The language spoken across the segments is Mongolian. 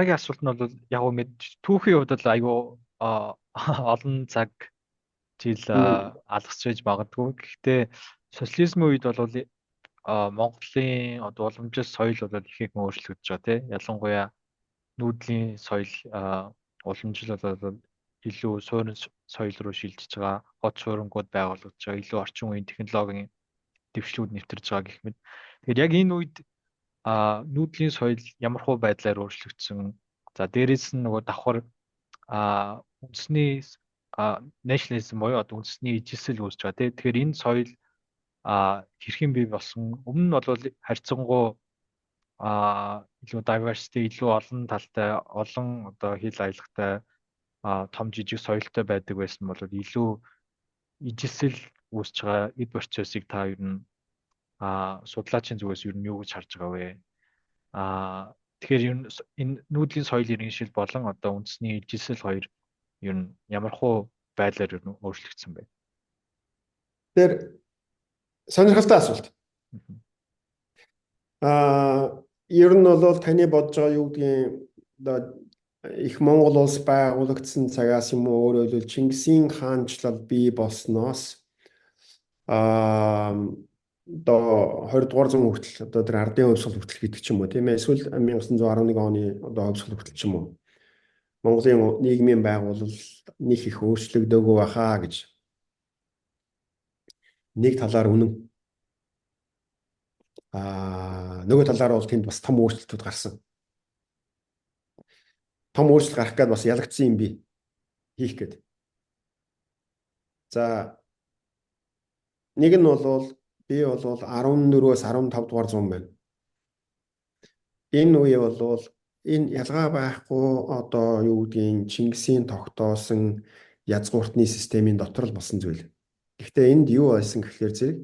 дараагийн асуулт нь бол яг уу мэд түүхийн хувьд бол айгүй олон цаг жил алгасч байж магадгүй. Гэхдээ социализмын үед бол Монголын одоо уламжлалт соёл бол ихээхэн өөрчлөгдөж байгаа тийм. Ялангуяа нүүдлийн соёл уламжлал бол илүү суурин соёл руу шилжиж байгаа. Хот суурингууд байгуулагдж байгаа. Илүү орчин үеийн технологийн дэвшлүүд нэвтэрж байгаа гэх мэт. Тэгэхээр яг энэ үед нүүдлийн соёл ямар хуу байдлаар өөрчлөгдсөн. За дээрэс нь нөгөө давхар үндэсний nationalism буюу одоо үндэсний ижилсэл үүсэж байгаа тийм. Тэгэхээр энэ соёл хэрхэн бий болсон. Өмнө нь бол харьцангуй илүү diversity, илүү олон талтай, олон одоо хил аялагтай том жижиг соёлтой байдаг байсан бол илүү ижилсэл үүсэж байгаа эд процессыг та ер нь судлаачийн зүгээс ер нь юу гэж харж байгаа вэ? Тэгэхээр ер нь энэ нүүдлийн соёл иргэншил болон одоо үндэсний ижилсэл хоёр ер нь ямар хуу байдлаар ер нь өөрчлөгдсөн бэ? Тэр сонирхолтой асуулт. Ер нь бол таны бодож байгаа юу гэдгийг одоо их Монгол улс байгуулагдсан цагаас юм уу өөрөөр хэлбэл Чингисийн хаанчлал бий болсноос одоо 20 дугаар зуун хүртэл одоо тэр ардын хувьсгал хүртэл гэдэг ч юм уу тийм ээ, эсвэл 1911 оны одоо хувьсгал хүртэл ч юм уу Монголын нийгмийн байгууллал нэг их өөрчлөгдөөгүй бахаа гэж нэг талаар үнэн. Нөгөө талаар бол тэнд бас том өөрчлөлтүүд гарсан. Том өөрчлөлт гарах гээд бас ялагдсан юм би хийх гээд. За нэг нь бол би бол 14-өөс 15 дугаар зуун байна. Энэ үе бол энэ ялгаа байхгүй одоо юу гэдгийг Чингисийн тогтоосон язгууртны системийн дотор л болсон зүйл. Гэхдээ энд юу байсан гэхээр зэрэг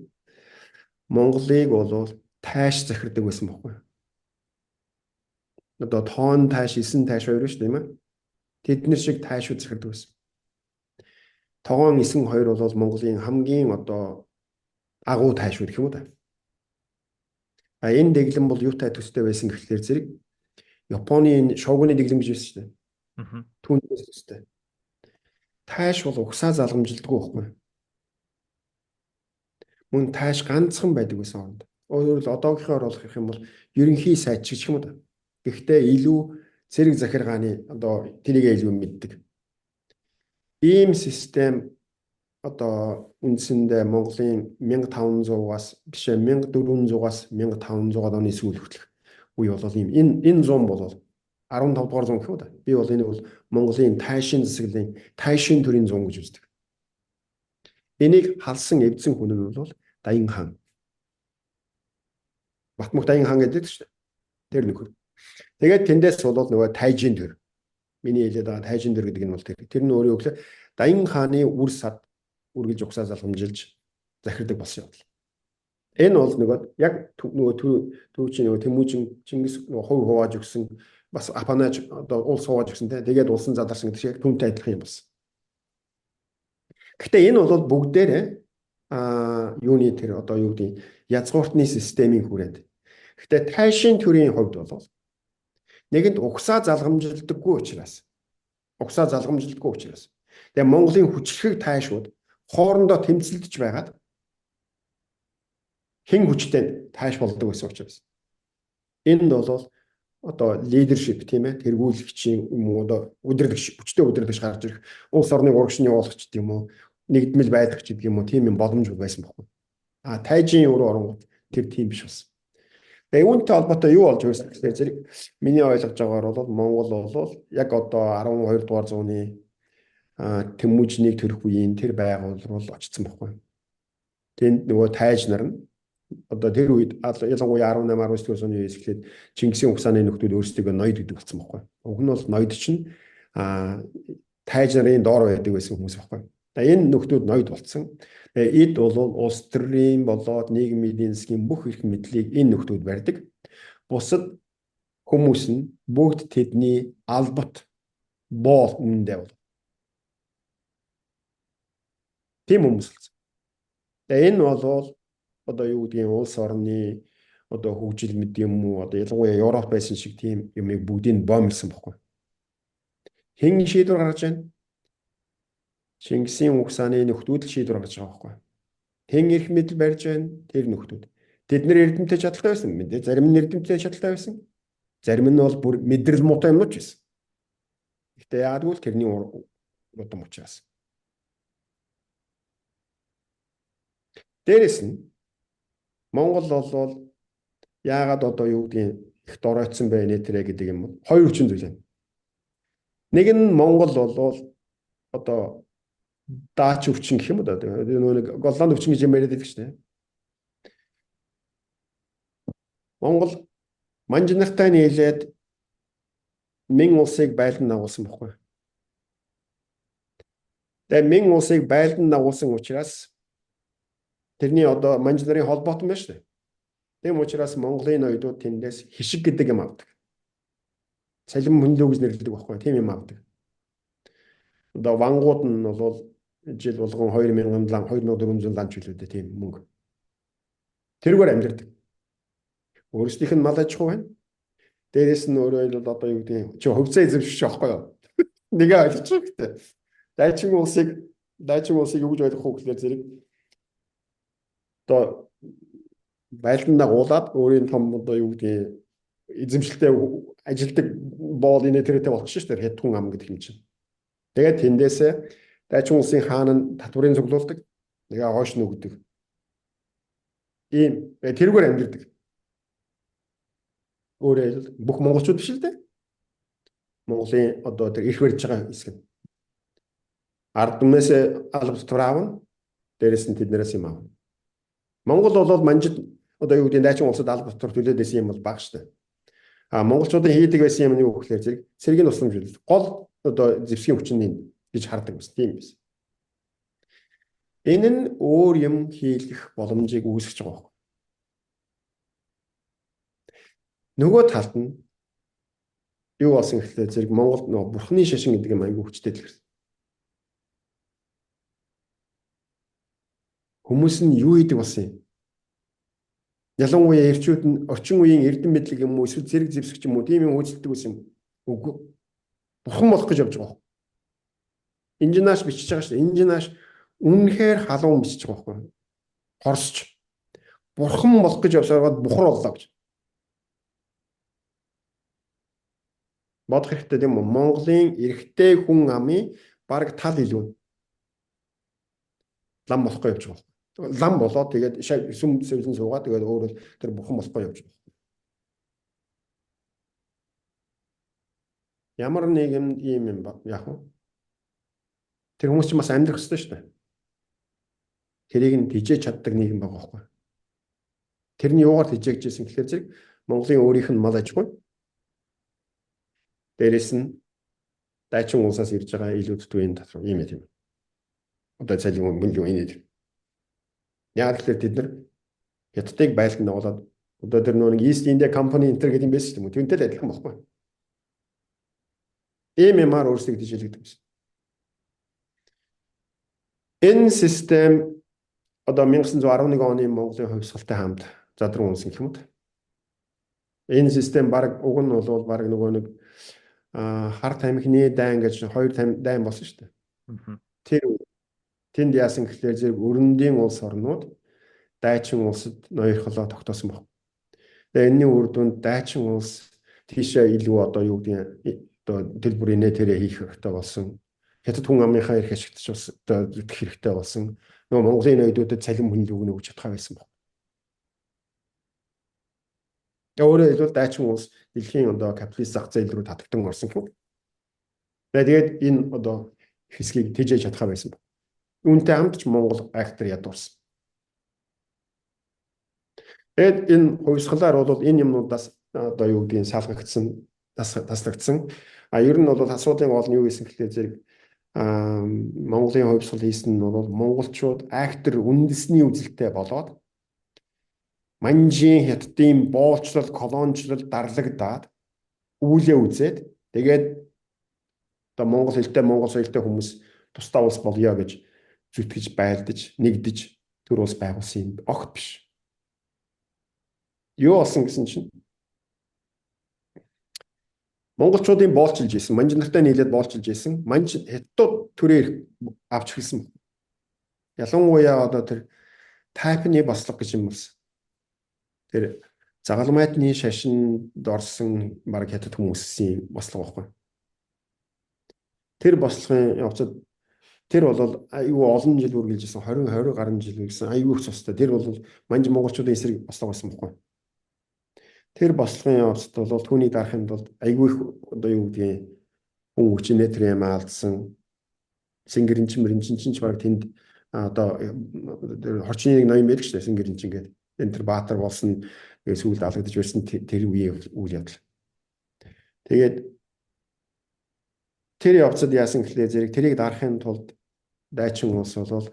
Монголыг бол тайш захирдаг байсан байхгүй. Одоо тоон тайш, 9 тайш хоёр шүү дээ, тийм ээ. Тэднэр шиг тайшууд захирдаг байсан. Тогоон 9 хоёр бол Монголын хамгийн одоо агуу тайшууд гэх юм уу та. Энэ дэглэм бол юутай төстэй байсан гэхлээр зэрэг Японы шогуны дэглэм гэж байсан шүү дээ. Түүнээс төстэй. Тайш бол угсаа залгамжилдаггүй байхгүй. Мөн тайш ганцхан байдаг байсан хооронд. Өөрөөр хэлбэл одоогийнхоор болох юм бол ерөнхий сайд ч юм уу та. Гэхдээ илүү зэрэг захиргааны одоо тэрийг илүү мэддэг. Ийм систем одоо үндсэндээ Монголын 1500-аас биш 1400-аас 1500 оны сүүл хүртэлх үе бол ийм энэ зам бол 15 дугаар зам гэх үү та. Би бол энийг бол Монголын тайшин засаглалын тайшин төрийн зам гэж үздэг. Энийг халсан эвдсэн хүн нь бол Даян хаан. Батмөх Даян хаан гэдэг шүү дээ. Тэр нөхөр. Тэгээд тэндээс бол нөгөө тайжин төр. Миний хэлээд байгаа тайжин төр гэдэг нь бол тэр нь өөрөө өглөө Даян хааны үр сад үргэлж угсаа залгамжилж захирдаг болсон юм. Энэ бол нөгөө яг нөгөө түүчийн нөгөө Тэмүүжин Чингис нөгөө хувь хувааж өгсөн бас апанаж одоо улс хувааж өгсөн тэгээд улсын задарсан гэдэг шиг түүнтэй адилхан юм болсон. Гэхдээ энэ бол бүгдээрээ юуны тэр одоо юу гэдэг язгууртны системийн хүрээнд. Гэхдээ тайшин төрийн хувьд бол нэгэнд угсаа залгамжилдаггүй учраас тэгээ Монголын хүчрхэг тайшууд хоорондоо тэмцэлдэж байгаад хэн хүчтэй тайш болдог гэсэн учраас энд бол одоо лидершип тийм ээ тэргүүлэгчийн юм уу одоо хүчтэй удирдагч гарч ирэх улс орны урагшны явуулагч гэдэг юм уу нэгдмэл байлагч гэдэг юм уу тийм юм боломж байсан байхгүй. Тайжийн өөрөө оронгууд тэр тийм биш болсон. Тэгээ үүнтэй холбоотой юу болж ирсэн гэхээр зэрэг миний ойлгож байгаагаар бол Монгол бол яг одоо 12 дугаар зууны Тэмүүжнийг төрөх үеийн тэр байгууллал руу очсон байхгүй. Тэнд нөгөө тайж нар нь одоо тэр үед ялангуяа 18 19 оны үеэс эхлээд Чингисийн угсааны нөхдүүд өөрсдөө ноёд гэдэг болсон байхгүй. Уг нь бол ноёд чинь тайж нарын доор байдаг байсан хүмүүс байхгүй. Энэ нөхдүүд ноёд болсон. Эд бол улс төрийн болоод нийгмийн эдийн засгийн бүх эрх мэдлийг энэ нөхдүүд барьдаг. Бусад хүмүүс нь бүгд тэдний албат боол үнэндээ бол. Тийм хүмүүс болсон. Энэ бол одоо юу гэдгийг улс орны одоо хөгжил мэд юм уу одоо ялангуяа Европ байсан шиг тийм юмыг бүгдийг боомлсон байхгүй. Хэн шийдвэр гаргаж байна? Чингисийн угсааны нөхдүүд л шийдвэр гаргаж байгаа байхгүй. Хэн эрх мэдэл барьж байна? Тэр нөхдүүд. Тэд нэр эрдэмтэд чадaltaй байсан. Мэдээ зарим нь эрдэмтэд чадaltaй байсан. Зарим нь бол бүр мэдрэл муутай юмнууд байсан. Гэхдээ яагадгүй л тэрний удам учраас. Дээрэс нь Монгол бол яагаад одоо юу гэдгийг их доройтсон байна нэ гэдэг юм бол хоёр хүчин зүйл байна. Нэг нь Монгол бол одоо даач өвчин гэх юм уу одоо нэг Голланд өвчин гэж юм яриад байдаг шүү дээ. Монгол манжинартай нийлээд Мин улсыг байлдан дагуулсан байхгүй. Тэгээ Мин улсыг байлдан дагуулсан учраас тэрний одоо манжинарын холбоотон байна шүү дээ. Тийм учраас Монголын ноёдууд тэндээс хишиг гэдэг юм авдаг. Цалин мөнлөө гэж нэрлэдэг байхгүй. Тийм юм авдаг. Одоо вангууд нь бол жил болгон 2400 ланч билүү дээ тийм мөнгө. Тэргээр амьдэрдэг. Өөрсдийнх нь мал аж ахуй байна. Дээрээс нь өөрөө бол одоо юу гэдэг чи хөвцөө эзэмшиж байхгүй юу? Нэгэ ойлгож байгаа гэдэг. Дайчин улсыг юу гэж ойлгох вэ гэхээр зэрэг одоо байлдан дагуулад өөрийн том одоо юу гэдэг эзэмшилтэй ажилдаг боол инэ тэрэтэй болох шүү дээ Хэдхун ам гэдэг юм чинь. Тэгээд тэндээсээ дайчин улсын хаан нь татврын цуглуулдаг. Тэгээ хойш нүгдэг. Ийм тэрүүгээр амьдэрдэг. Өөрөөр бүх монголчууд биш л дээ. Монголын одоо тэр их барьж байгаа хэсэг нь. Ард түмнээс алба татвар аавна. Дээрээс нь тэднээс юм аавна. Монгол бол манжид одоо юу гэдэг дайчин улсад алба татвар төлөөд байсан юм бол бага шүү дээ. Монголчуудын хийдэг байсан юм нь юу гэхээр зэрэг цэргийн тусламж гол одоо зэвсгийн хүчин гэж хардаг байсан. Тийм байсан. Энэ нь өөр юм хийх боломжийг үүсгэж байгаа байхгүй. Нөгөө талд нь юу болсон гэхлээр зэрэг Монголд нөгөө бурхны шашин гэдэг юм аягүй хүчтэй дэлгэрсэн. Хүмүүс нь юу хийдэг болсон юм? Ялангуяа эрчүүд нь орчин үеийн эрдэм мэдлэг юм уу эсвэл зэрэг зэвсэгч юм уу тийм юм хөөцөлдөг байсан юм. Үгүй. Бурхан болох гэж явж байгаа. Инженеаш бичиж байгаа шүү дээ. Инженеаш үнэхээр халуун бичиж байгаа байхгүй. Хорсч. Бурхан болох гэж явсараад бухар боллоо гэж. Бодох хэрэгтэй тийм үү? Монголын эрэгтэй хүн амын бараг тал илүү. Лам болохгүй явж байгаа. Лам болоод тэгээд сүм сэвлэн суугаад тэгээд өөрөө тэр бурхан болохгүй явж байгаа. Ямар нэгэн ийм юм ба яах вэ? Тэр хүмүүс чинь бас амьдрах ёстой шүү дээ. Тэрийг нь тижээж чаддаг нийгэм байгаа байхгүй. Тэрний юугаар тижээгжсэн гэхээр зэрэг Монголын өөрийнх нь мал аж ахуй. Дээрээс нь дайчин улсаас ирж байгаа илүү төтвийн татвар ийм юм. Одоо цалин мөнгө энэ. Яг л тэд нар Хятадыг байлдан дагуулад одоо тэр нэг East India Company энэ гэдэг юм байсан шүү дээ. Түүнтэй л адилхан байхгүй. Ийм юмар өөрсдөө тижээлэгдэг байсан. Энэ систем одоо 1911 оны Монголын хувьсгалтай хамт задран унсан гэх юм уу? Энэ систем баг уг нь бол баг нөгөө нэг хар тамхины дайн гэж хоёр дайн болсон шүү дээ. Тэр тэнд яасан гэхлээр зэрэг өрөндийн улс орнууд дайчин улсад ноёрхолоо тогтоосон баг. Тэгээ энэний үр дүнд дайчин улс тийшээ илүү одоо юу гэдэг одоо дэлбэр инээ тэрэ хийх хэрэгтэй болсон. Хятад хүн амынхаа эрх ашигтч бас одоо зүтгэх хэрэгтэй болсон. Нөгөө Монголын ноёдуудад цалин хүнлэг өгч чадхаа байсан баг. Өөрөөр хэлбэл дайчин улс дэлхийн одоо капиталист зах зээл рүү татагдан орсон гэх юм. Тэгээд энэ одоо хэсгийг тижээж чадхаа байсан баг. Үүнтэй хамт ч Монгол актер ядуурсан. Тэгээд энэ хувьсгалаар бол энэ юмнуудаас одоо юу гэдгийг салгагдсан, таслагдсан. Ер нь бол асуудлын гол нь юу гэсэн гэхлээр зэрэг Монголын хувьсгал хийсэн нь бол монголчууд актер үндэсний үзэлтэй болоод манжийн хятадын боолчлол, колоничлол дарлагдаад үүлээ үзээд тэгээд одоо монгол хэлтэй монгол соёлтой хүмүүс тусдаа улс болёо гэж зүтгэж байлдаж, нэгдэж төр улс байгуулсан юм огт биш. Юу болсон гэсэн чинь монголчуудын боолчилж исэн, манж нартай нийлээд боолчилж исэн. Манж хятадууд төрөөр авч эхэлсэн. Ялангуяа одоо тэр тайпны бослого гэж юм болсон. Тэр загалмайтны шашинд орсон баг хятад хүмүүсийн бослого байхгүй. Тэр бослогын явцад тэр бол аюу олон жил үргэлжилсэн 20 гаруй жил үргэлжилсэн аюу их цустай. Тэр бол манж монголчуудын эсрэг бослого байсан байхгүй. Тэр бослогын явцад бол түүний дарахын тулд аюу их одоо юу гэдгийг хүн хүчнээ тэр юм алдсан. Сингэрэнчин мэрэнчин ч баг тэнд одоо хорчны нэг ноён байдаг шүү дээ сингэрэнчин гэдэг. Энэ тэр баатар болсон сүүлд алгадж байсан тэр үеийн үйл явдал. Тэгээд тэр явцад яасан гэхлээр зэрэг тэрийг дарахын тулд дайчин улс бол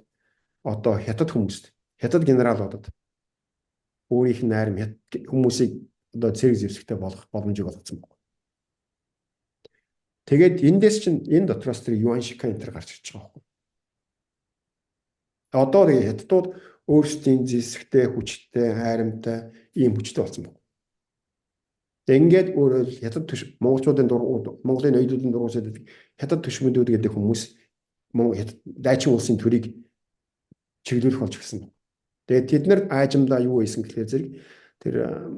одоо хятад хүмүүст, хятад генералуудад өөрийнх нь найрам хүмүүсийг одоо цэрэг зэвсэгтэй болгох боломжийг олгосон байна. Тэгээд эндээс чинь энэ дотроос тэр юан шика энэ төр гарч ирж байгаа байхгүй. Одоо тэгээд хятадууд өөрсдийн зэвсэгтэй, хүчтэй, хайрамтай ийм хүчтэй болсон байна. Ингээд өөрөөр хятад монголчуудын Монголын оюутнуудын дургуусад хятад төшмөдүүд гэдэг хүмүүс дайчин улсын төрийг чиглүүлэх болж гисэн. Тэгээд тэд нар аажимдаа юу хийсэн гэхээр зэрэг тэр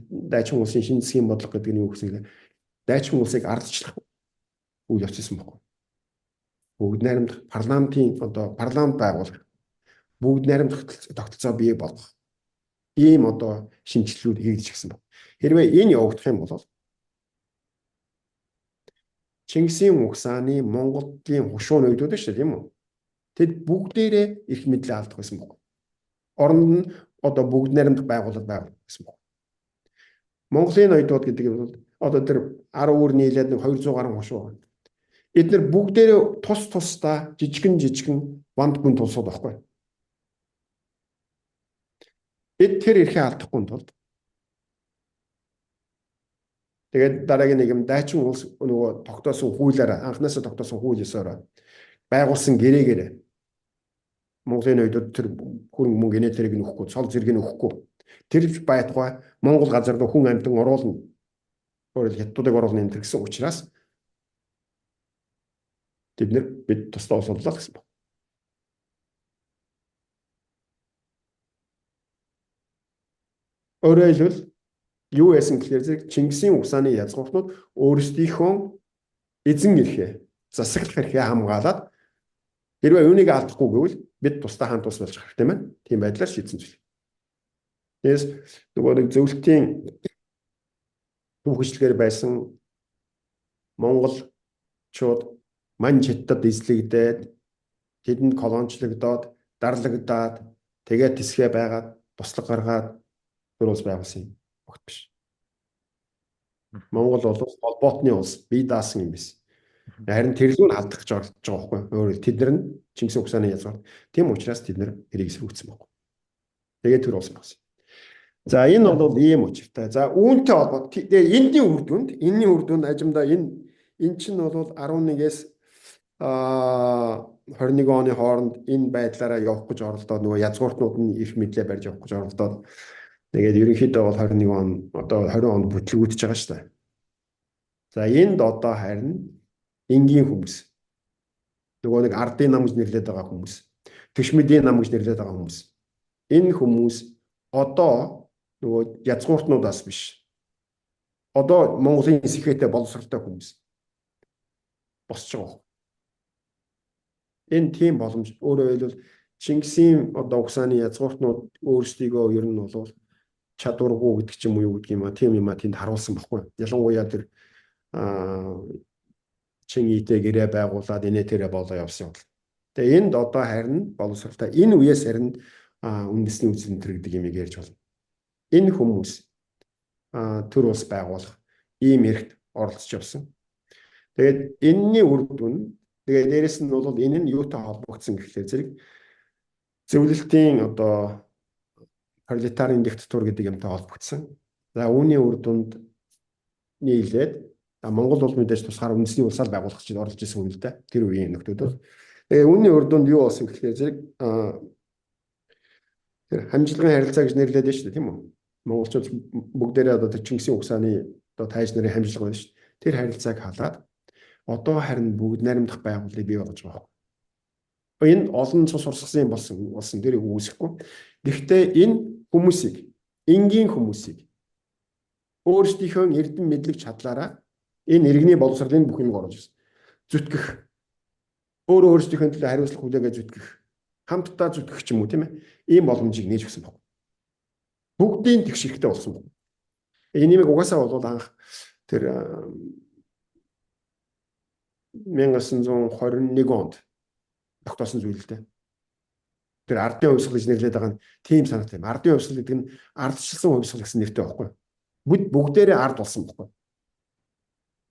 дайчин улсын шинэ засгийн бодлого гэдэг нь юу гэсэн бэ? Дайчин улсыг ардчлах үйл явцсан байхгүй. Бүгд найрамдах парламентын одоо парламент байгуулах, бүгд найрамдах тогтолцоо бий болгох. Ийм одоо шинжилгүүд хийгдэж гисэн байна. Хэрвээ энэ явагдах юм бол Чингисийн угсааны Монголын хушуун өйдүүд шүү дээ тийм үү? Тэд бүгдээрээ эрх мэдлээ алдах байсан байна. Оронд нь одоо бүгд найрамдах байгууллага байсан байна. Монголын оюутнууд гэдэг нь бол одоо тэр 10 өөр нийлээд 200 гаруй хушуу байна. Эдгээр бүгдээрээ тусдаа жижигэн банд гүн тулсууд байхгүй. Тэр эрхээ алдахгүй тулд тэгээд дараагийн нэг юм дайчин улс нөгөө тогтоосон хуулиараа анхнаасаа тогтоосон хууль ёсоор байгуулсан гэрээгээр Монголын оюутнууд тэр хөрөнгө мөнгө инээтрийг нөхгүй, цол зэргийг нөхгүй. Тэр байтугай Монгол газар руу хүн амьтан оруулна. Өөрөөр хятадуудыг оруулна энэ гэсэн учраас бид тусдаа усууллаа гэсэн байна. Өөрөөр хэлбэл юу яасан гэхээр зэрэг Чингисийн угсааны язгууртнууд өөрсдийнхөө эзэн эрхээ, засаглах эрхээ хамгаалаад хэрвээ үүнийг алдахгүй гэвэл бид тусдаа хаан тус болж хэрэгтэй байна. Тийм байдлаар шийдсэн зүйл. Тэгээс нөгөө нэг зөвлөлтийн түүхчлэгээр байсан монголчууд манж хятад эзлэгдээд тэдэнд колоничлогдоод дарлагдаад тэгээд тисгээ байгаад туслаг гаргаад тэр улс байгуулсан огт биш. Монгол бол холбоотны улс бие даасан юм биш. Харин тэрлүүн алдах гэж оролдож байгаа байхгүй. Өөрөөр тэд нар нь Чингис угсааны язгаар. Тийм учраас тэд нар тэрийг эсрүүцсэн байхгүй. Тэгээд тэр улс болсон. За энэ бол ийм учиртай. За үүнтэй холбоотой энэний үр дүнд ажимдаа энэ чинь бол 11-ээс 21 оны хооронд энэ байдлаараа явах гэж оролдоод нөгөө язгууртнууд нь эрх мэдлээ барьж явах гэж оролдоод тэгээд ерөнхийдөө бол 21 он одоо 20 онд бүтлгүүдж байгаа шүү дээ. За энд одоо харин энгийн хүмүүс нөгөө нэг ардын нам гэж нэрлэдэг байгаа хүмүүс, төшмөдийн нам гэж нэрлэдэг байгаа хүмүүс. Энэ хүмүүс одоо нөгөө язгууртнуудаас биш. Одоо Монголын сэхэтэ боловсралтай хүмүүс босч байгаа. Энэ тийм боломж өөрөөр хэлбэл Чингисийн одоо угсааны язгууртнууд өөрсдийгөө ер нь бол чадваргүй гэдэг ч юм уу юу гэдэг юм а тийм юм а тэнд харуулсан баггүй. Ялангуяа тэр Чингистэй гэрээ байгуулад инээтерэ болоо явсан юм. Тэгээ энд одоо харин боловсралтай энэ үеэс харин үндэсний үзэл төрөгдөг юм ярьж байна. Энэ хүмүүс төр улс байгуулах ийм эрхт оролцож явсан. Тэгээд энэний үр дүн тэгээд дээрэс нь бол энэ нь юутай холбогдсон гэхлээр зэрэг зөвлөлтийн одоо пролетарын диктатур гэдэг юмтай холбогдсон. За үүний үр дүнд нийлээд Монгол бол мэдээж тусгаар үндэсний улсаар байгуулах гэж оролж ирсэн юм л да. Тэр үеийн нөхдүүд бол. Тэгээ үүний үр дүнд юу болсон гэхлээр зэрэг тэр хамжилгын харилцаа гэж нэрлэдэг шүү дээ тийм үү? Монголчууд бүгдээрээ одоо Чингисийн угсааны одоо тайж нарын хамжлага байна шүү дээ. Тэр харилцааг халаад одоо харин бүгд найрамдах байгууллагыг бий болгож байгаа. Энэ олон цус урсгалын болсон тэрийг үүсэхгүй. Гэхдээ энэ хүмүүсийг, энгийн хүмүүсийг өөрсдийнхөө эрдэм мэдлэг чадлаараа энэ иргэний боловсролын бүхнийг оруулж зүтгэх, өөрөө өөрсдийнхөө төлөө хариуцлага хүлээгээ зүтгэх, хамтдаа зүтгэх ч юм уу, тийм ээ. Ийм боломжийг нээж өгсөн байна. Бүгдийн тэгш хэрэгтэй болсон байна. Энийг угаасаа бол анх тэр 1921 онд тогтоосон зүйл л дээ. Тэр ардын хувьсгал гэж нэрлэдэг байгаа нь тийм санаатай юм. Ардын хувьсгал гэдэг нь ардчилсан хувьсгал гэсэн нэртэй байхгүй. Бүгдээрээ ард болсон байхгүй.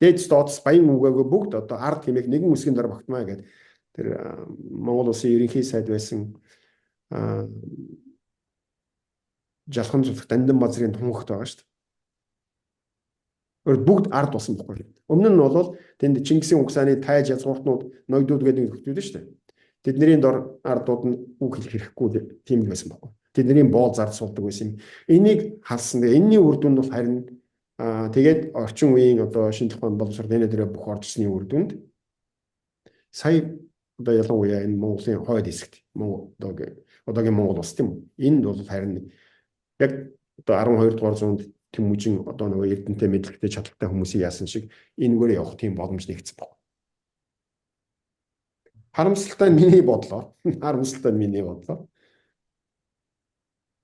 Дээд дооцс баян үгээгүй бүгд одоо ард хэмээх нэгэн үсгийн дор багтмаа гэдэг тэр Монгол улсын ерөнхий сайд байсан Жалхан зүлх Дандан базрын тунхагт байгаа шүү дээ. Бүгд ард болсон байхгүй. Өмнө нь бол тэнд Чингисийн угсааны тайж язгууртнууд ноёдууд гэдэг нэг төвчүүд шүү дээ. Тэдний дор ардууд нь үг хэлэх хэрэггүй тийм байсан байхгүй. Тэдний боол зард суулдаг байсан юм. Энийг халсан. Энэний үр дүнд бол харин тэгээд орчин үеийн одоо шинэ технологи боловсрол энэ дээрээ бүх орчсны үр дүнд сая одоо ялангуяа энэ Монголын хойд хэсэгт одоогийн Монгол улс тийм үү. Энд бол харин яг одоо 12 дугаар зуунд Тэмүүжин одоо нөгөө эрдэнэтэй мэдлэгтэй чадaltaй хүмүүсийг яасан шиг энэгээр явах тийм боломж нэгдсэн байна. Харамсалтай нь миний бодлоор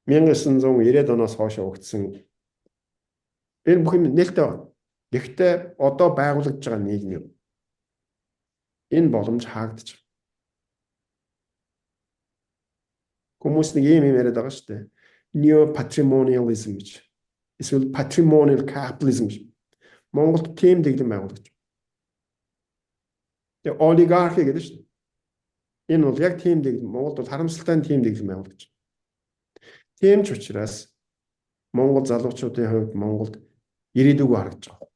1990-ад оноос хойш өгдсөн энэ бүх юм нээлттэй байна. Гэхдээ одоо байгуулагдж байгаа нийгэм энэ боломж хаагдаж байна. Хүмүүс нэг юм яриад байгаа шүү дээ. Neo-patrimonialism гэж. Эсвэл patrimonial capitalism гэж. Монголд тийм дэглэм байгуулагдаж байна. Тэгээ олигархи гэдэг шүү дээ. Энэ бол яг тийм дэглэм. Монголд бол харамсалтай нь тийм дэглэм байгуулагдаж байна. Тийм ч учраас Монгол залуучуудын хувьд Монголд ирээдүгөө харагдаж байгаа.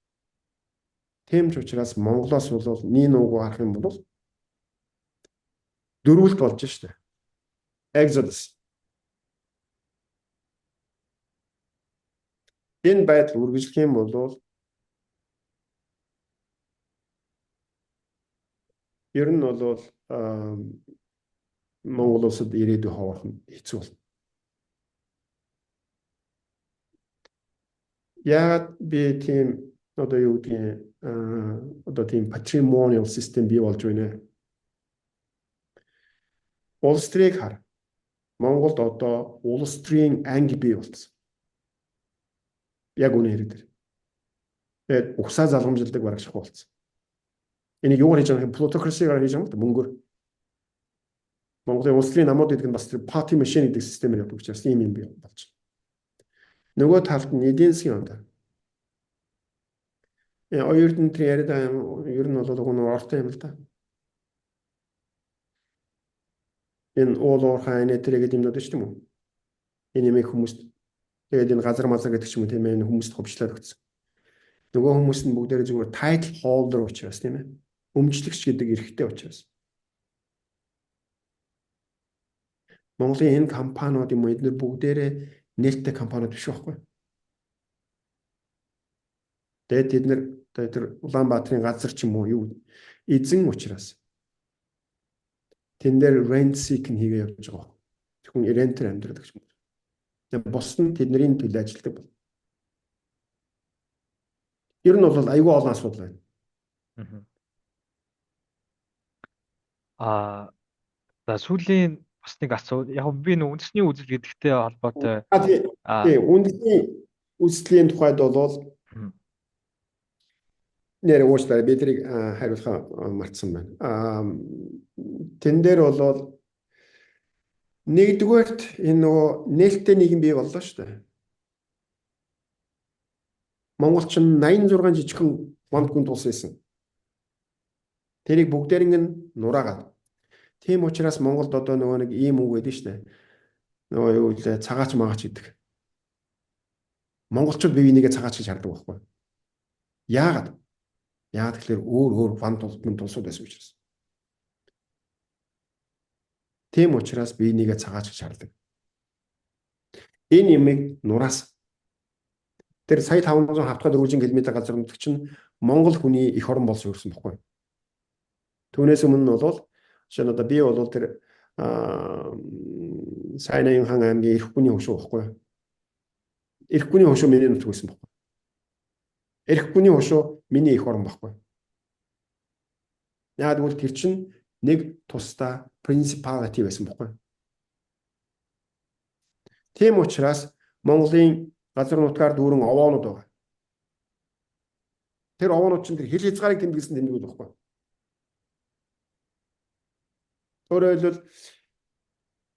Тийм ч учраас Монголоос бол нин уугуу харах юм бол дөрвөлт болж штэ. Exodus. Энэ байдал үргэлжлэх юм бол ер нь бол Монгол улсад ирээдүй ховорхон хэцүү болно. Яагаад би тийм одоо юу гэдгийг одоо тийм patrimonial system бий болж байна. Улс төрийг хар. Монголд одоо улс төрийн анги бий болсон. Яг үнэ хэрэг дээр. Тэгээд угсаа залгамжилдаг бараг шахуу болсон. Энийг юугаар хийж байгаа юм? Plutocracy-гаар хийж байгаа юм да мөнгөөр. Монголын улс төрийн намууд гэдэг нь бас тэр party machine гэдэг системээр явдаг учраас ийм юм бий болж байна. Нөгөө талд нь эдийн засгийн оноо. Оюутан тэр яриад ер нь бол нөгөө ортой юм л да. Энэ уурхай нэтрэгэд юмнууд шүү дээ юм уу? Энэ юм хүмүүст тэгээд энэ газар мазар гэдэг ч юм уу тийм ээ хүмүүст хөвчлээд өгсөн. Нөгөө хүмүүс нь бүгдээрээ зүгээр title holder учраас тийм ээ. Өмчлөгч гэдэг эрхтэй учраас. Монголын энэ компаниуд юм уу эдгээр бүгдээрээ нээлттэй компаниуд биш байхгүй. Тэгээд тэд нэр тэр Улаанбаатарын газар ч юм уу юу эзэн учраас тэн дээр rent seek хийгээ явж байгаа. Тэгвэл renter амьдрал гэж юм. Тэгээд бус нь тэдний төлөө ажилладаг бол. Ер нь бол аюул олон асуудал байна. За сүүлийн бас нэг асуудал яг би нэг үндэсний үзэл гэдэгтэй холбоотой тийм үндэсний үзлийн тухайд бол нэр уучлаарай би тэрийг хариулахаа мартсан байна. Тэн дээр бол нэгдүгээрт энэ нөгөө нээлттэй нийгэм бий боллоо шүү дээ. Монголч 86 жижигхэн бонд гүнд улс байсан. Тэрийг бүгдээринг нь нураагаад. Тийм учраас Монголд одоо нөгөө нэг ийм үг гэдэг шүү дээ. Нөгөө юу вэ? Цагаач магаач гэдэг. Монголчууд бие бинийгээ цагаач гэж хардаг байхгүй. Яагаад? Яагаад гэхээр өөр бонд улсууд байсан учраас. Тийм учраас бие бинийгээ цагаач гэж хардаг. Энэ юмыг нураас Тэр сая 574 км газар нутаг чинь Монгол хүний эх орон болж өрсөн баггүй. Түүнээс өмнө нь бол жишээ нь одоо би бол тэр Сайнаян хаан аймгийн эрх хүний хошуу баггүй. Эрх хүний хошуу миний нутаг байсан баггүй. Эрх хүний хошуу миний эх орон баггүй. Яг бол тэр чинь нэг тусдаа принципалити байсан баггүй. Тийм учраас Монголын газар нутгаар дүүрэн овоонууд байгаа. Тэр овоонууд чинь тэр хил хязгаарыг тэмдэглэсэн тэмдгүүд баггүй. Өөрөөр хэлбэл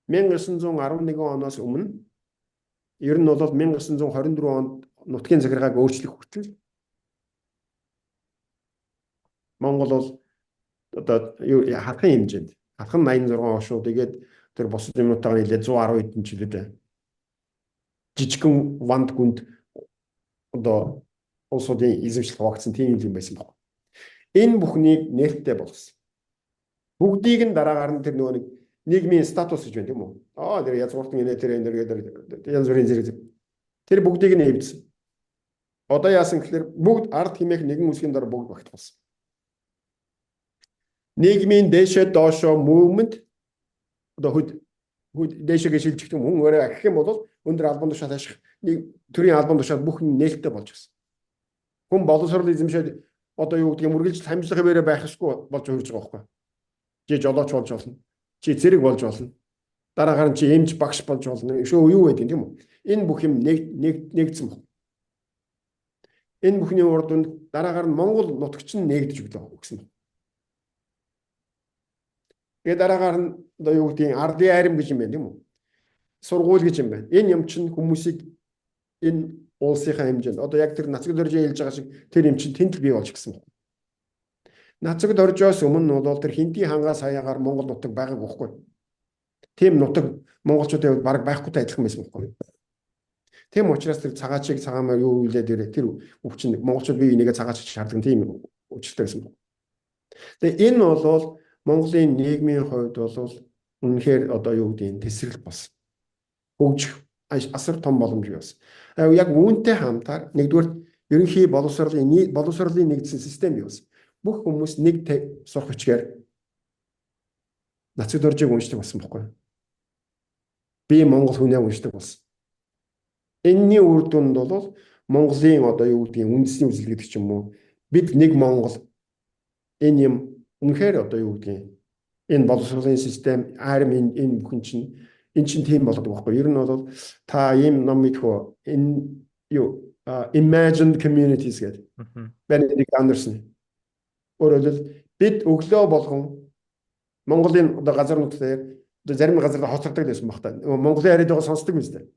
1911 оноос өмнө ер нь бол 1924 онд нутгийн захиргааг өөрчлөх хүртэл Монгол бол одоо хатхан хэмжээнд хатхан 86 хошуу тэгээд тэр бусад юмнуудтайгаа нийлээд 110 хэдэн жилдээ жижигхэн ванд гүнд одоо улсуудын эзэмшил хуваагдсан тийм юм байсан баг. Энэ бүхнийг нээлттэй болгосон. Бүгдийг нь дараагаар нь тэр нөгөө нэг нийгмийн статус гэж байна тийм үү? Тэр язгууртан инээ тэр янз бүрийн зэрэг тэр бүгдийг нь хэвдсэн. Одоо яасан гэхээр бүгд ард хэмээх нэгэн үсгийн дор бүгд багт болсон. Нийгмийн дээшээ доошоо movement одоо хүүд дээшээ шилжих юм хүн өөрөө гэх юм бол өндөр албан тушаал ашиг нэг төрлийн албан тушаал бүх нь нээлттэй болж гисэн. Хүн боловсрол эзэмшээд одоо юу гэдэг юм үргэлж хамжлах хэмээрээ байх ёсгүй болж хөрж байгаа байхгүй. Чи жолооч болж болно. Чи зэрэг болж болно. Дараагаар нь чи эмч багш болж болно. Шүү юу гэдэг юм тийм үү? Энэ бүх юм нэгдсэн баг. Энэ бүхний урд нь дараагаар нь Монгол нутагч нь нэгдэж өглөө гэсэн. Тэгээд дараагаар нь одоо юу гэдэг ардын айрам гэж юм байна тийм үү? Сургууль гэж юм байна. Энэ юм чинь хүмүүсийг энэ улсынхаа хэмжээнд одоо яг тэр нацаг дөржин хэлж байгаа шиг тэр юм чинь тэнцэл бий болж гисэн. Нацаг дөржөөс өмнө бол тэр хинти хангаас хаягаар Монгол нутаг байгааг байхгүй. Тийм нутаг монголчуудын баг байхгүйтэй адилхан байсан байхгүй. Тийм учраас тэр цагаачиг цагаамаар юу хэлээд ирээ тэр өвчин монголчууд бие бинийгээ цагаач шаардлаган тийм өвчлөлтэй байсан. Тэгээ энэ бол Монголын нийгмийн хувьд бол үнэхээр одоо юу гэдэг тесрэл болсон. Хөгжих асар том боломж байсан. Яг үүнтэй хамтаар нэгдүгээр ерөнхий боловсролын нэгдсэн систем бий болсон. Бүх хүмүүс нэг сурах хүчээр нацаг дөржийг уншдаг болсон байхгүй. Би Монгол хүнээ уншдаг болсон. Энэний үр дүнд бол Монголын одоо юу гэдэг үндэсний үзэл гэдэг ч юм уу бид нэг Монгол энэ юм үнэхээр одоо юу гэдэг энэ боловсролын систем арим энэ бүхэн чинь эн чинь тийм болоод байгаа байхгүй. Ер нь бол та ийм ном мэдхүү энэ юу imagined communities гэдэг. Benedict Anderson. Өөрөөр хэлбэл бид өглөө болгон Монголын одоо газар нутгаар зарим газар хоцордог байсан баг та. Монголын яриад байгаа сонсдог биз дээ.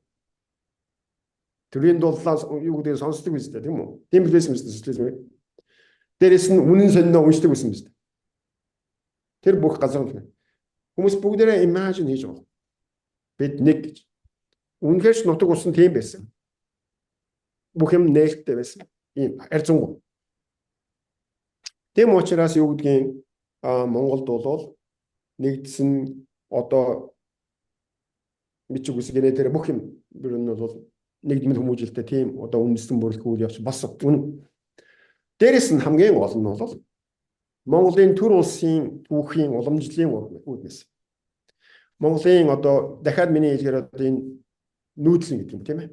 Төрийн дуллаас юу гэдэг сонсдог биз дээ тийм үү? Тийм билсэн биз дээ социализм. Дээрээс нь үнэн сонино уншдаг байсан биз дээ. Тэр бүх газар нутгаар хүмүүс бүгдээрээ imagine хийж байгаа. Бид нэг гэж. Үнэхээр ч нутаг усан тийм байсан. Бүх юм нээлттэй байсан. Ийм арьцангуй. Тийм учраас юу гэдгийг Монголд бол нэгдсэн одоо бичиг үсгэнэ дээр бүх юм бүр нь бол нэгдмэл хүмүүжлэлтэй тийм одоо үндэстэн бүрэлдэхүүн явж бас үнэн. Дээрээс нь хамгийн гол нь бол Монголын төр улсын түүхийн уламжлалын үүднээс. Монголын одоо дахиад миний хэлгээр одоо энэ нүүдлэн гэдэг юм тийм ээ.